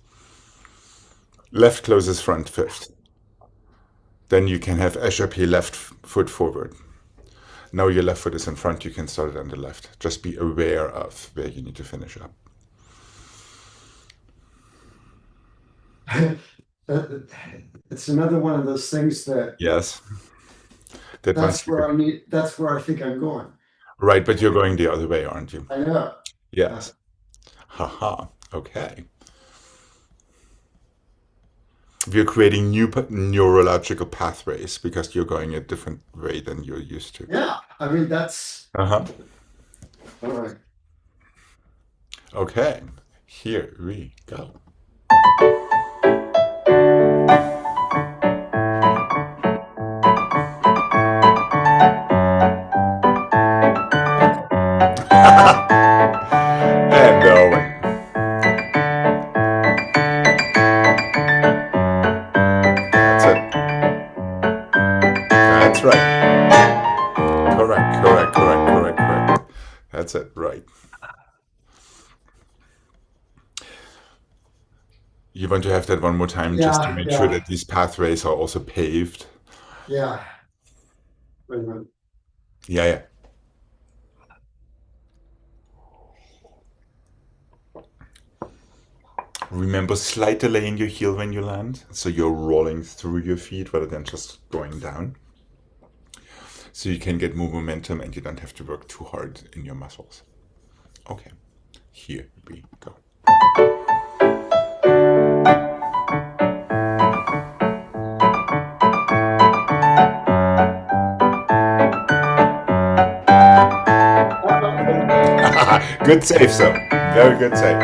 Left closes front fifth. Then you can have échappé left foot forward. Now your left foot is in front, you can start it on the left. Just be aware of where you need to finish up. it's another one of those things that Yes. That that's where I need. That's where I think I'm going. Right, but you're going the other way, aren't you? I know. Yes. Haha. Okay. We're creating new neurological pathways because you're going a different way than you're used to. Yeah. I mean, that's Uh-huh. all right. Okay. Here we go. And Owen. That's it. That's right. Correct. That's it, right. You want to have that one more time just to make sure that these pathways are also paved? Yeah. Wait a minute. Yeah. Remember, slight delay in your heel when you land, so you're rolling through your feet rather than just going down. So you can get more momentum and you don't have to work too hard in your muscles. Okay, here we go. Good save, sir. Very good save.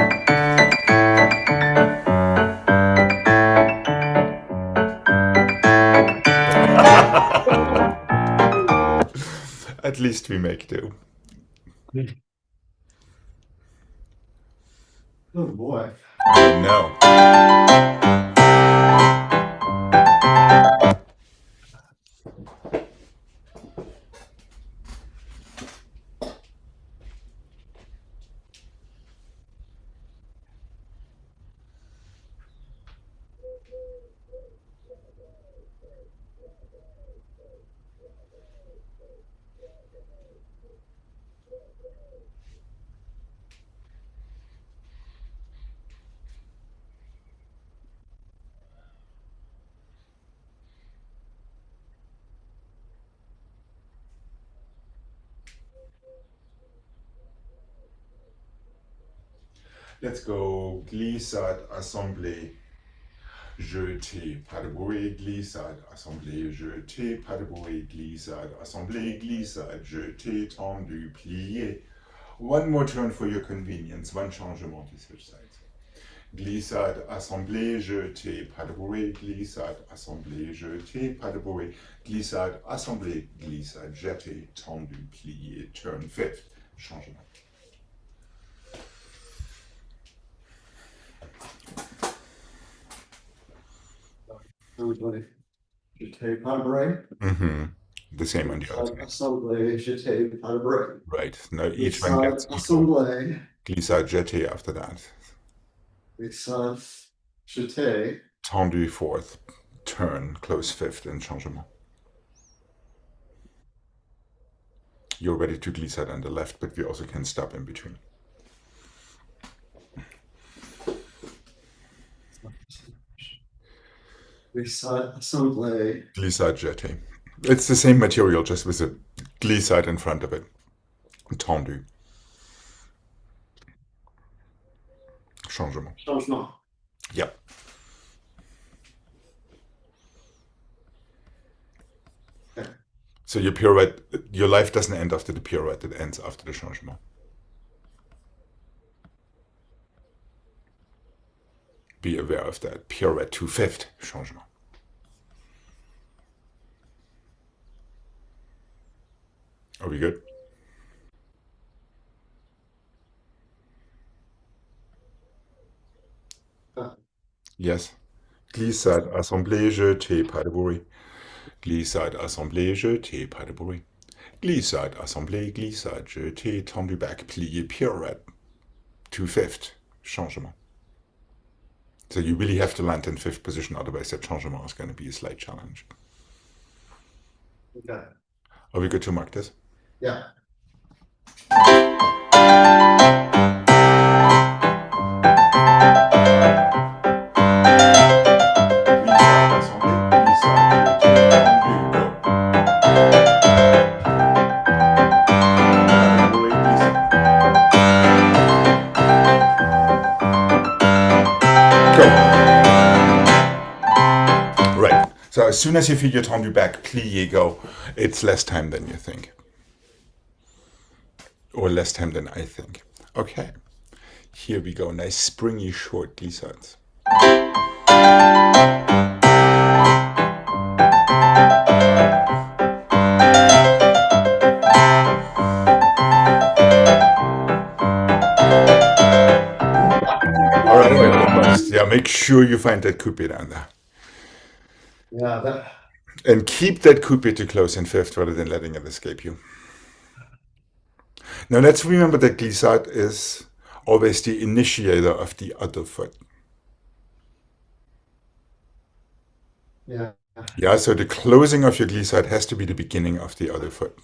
At least we make do. Oh boy. No. Let's go glissade, assemblée, jeté, pas de bruit, glissade, assemblée, jeté, pas de bruit, glissade, assemblée, glissade, jeté, tendu, plié. One more turn for your convenience, one changement to switch sides. Glissade, assemblée, jeté, pas de bruit, glissade, assemblée, jeté, pas de bruit, glissade, assemblée, glissade, jeté, tendu, plié, turn fifth, changement. Jeté, pas de bruit. The same on the other side. Assemblée, jeté, pas de bruit. Right. Now each one gets equal. Assemblée. Glissade, jeté after that. Glissade, jeté. Tendu fourth. Turn, close fifth, and changement. You're ready to glissade on the left, but we also can stop in between. Glissade, assemblée. Glissade, jeté. It's the same material, just with a glissade in front of it. Tendu. Changement. Changement. Yep. Okay. So your pirouette, your life doesn't end after the pirouette, it ends after the changement. Be aware of that. Pirouette to fifth changement. Are we good? Yes. Glissade, assemblée, jeté, pas de bruit. Glissade, assemblée, jeté, pas de bruit. Glissade, assemblée, glissade, jeté, tendu back, plié, pirouette. To fifth, changement. So you really have to land in fifth position, otherwise that changement is going to be a slight challenge. Okay. Are we good to mark this? Yeah. So as soon as you feel your tendu back, plié, go. It's less time than you think. Or less time than I think. Okay. Here we go. Nice springy short glissades. All right. Yeah, make sure you find that coupé down there. Yeah, and keep that coupé to close in fifth rather than letting it escape you. Now let's remember that glissade is always the initiator of the other foot. Yeah. Yeah, so the closing of your glissade has to be the beginning of the other foot.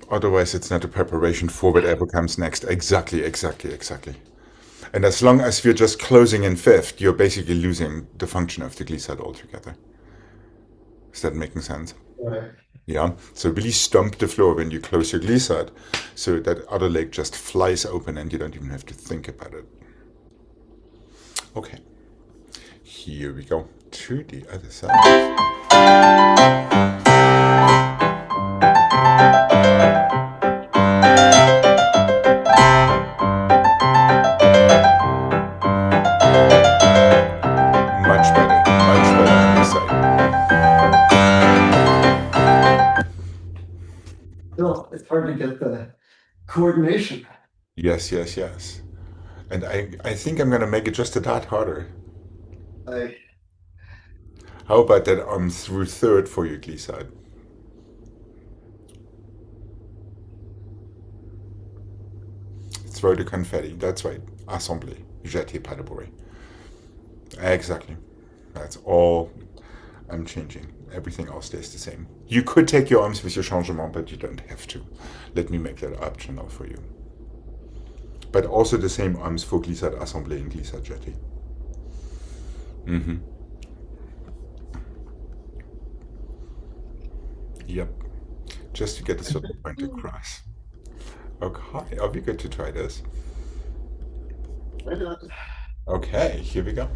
Otherwise, it's not a preparation for whatever comes next. Exactly. And as long as we're just closing in fifth, you're basically losing the function of the glissade altogether. Is that making sense? Right. Yeah. So really stomp the floor when you close your glissade, so that other leg just flies open and you don't even have to think about it. Okay. Here we go to the other side. Much better on this side. Still, it's hard to get the coordination. Yes. And I think I'm going to make it just a tad harder. How about that arm through third for your glissade? Throw the confetti. That's right. Assemblée. Jeté, pas de bruit. Exactly. That's all I'm changing. Everything else stays the same. You could take your arms with your changement, but you don't have to. Let me make that optional for you. But also the same arms for glissade assemblée and glissade jeté. Yep. Just to get a certain point across. Okay, are we good to try this? Why not? Okay, here we go.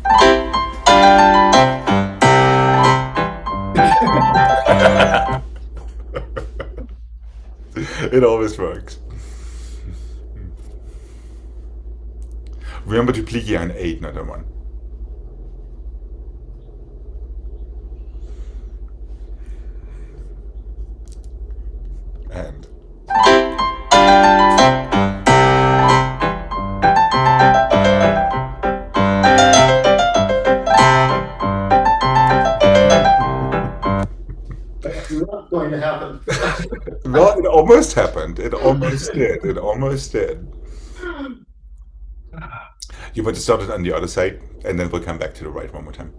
It always works. Remember to plier an 8, not a 1. And That's not going to happen. well, it almost happened. It almost did. You want to start it on the other side, and then we'll come back to the right one more time.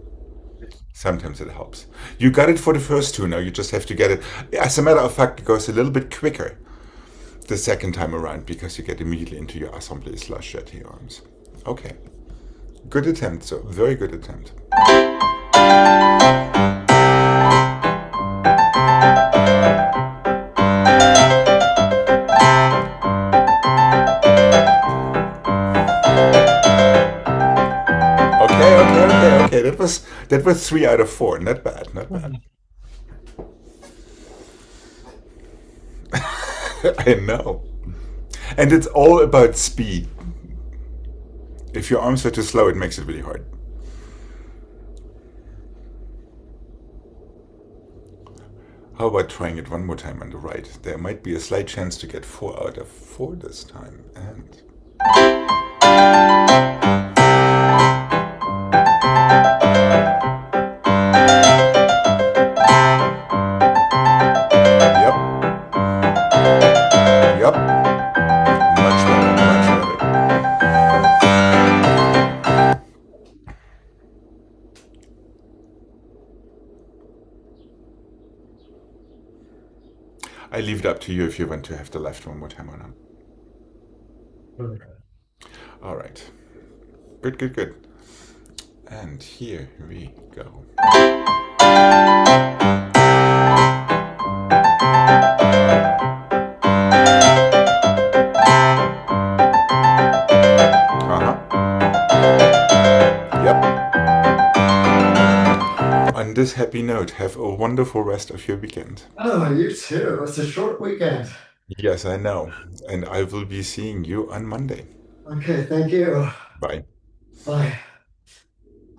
Sometimes it helps. You got it for the first two, now you just have to get it. As a matter of fact, it goes a little bit quicker the second time around because you get immediately into your assemblée / jeté arms. Okay. Good attempt, so very good attempt. That was 3 out of 4. Not bad, not bad. I know. And it's all about speed. If your arms are too slow, it makes it really hard. How about trying it one more time on the right? There might be a slight chance to get 4 out of 4 this time. And yep, yep, much better, much better. I leave it up to you if you want to have the left one more time or not. All right. Good, good, good. And here we go. Yep. On this happy note, have a wonderful rest of your weekend. Oh, you too. It's a short weekend. Yes, I know. And I will be seeing you on Monday. Okay, thank you. Bye. Bye.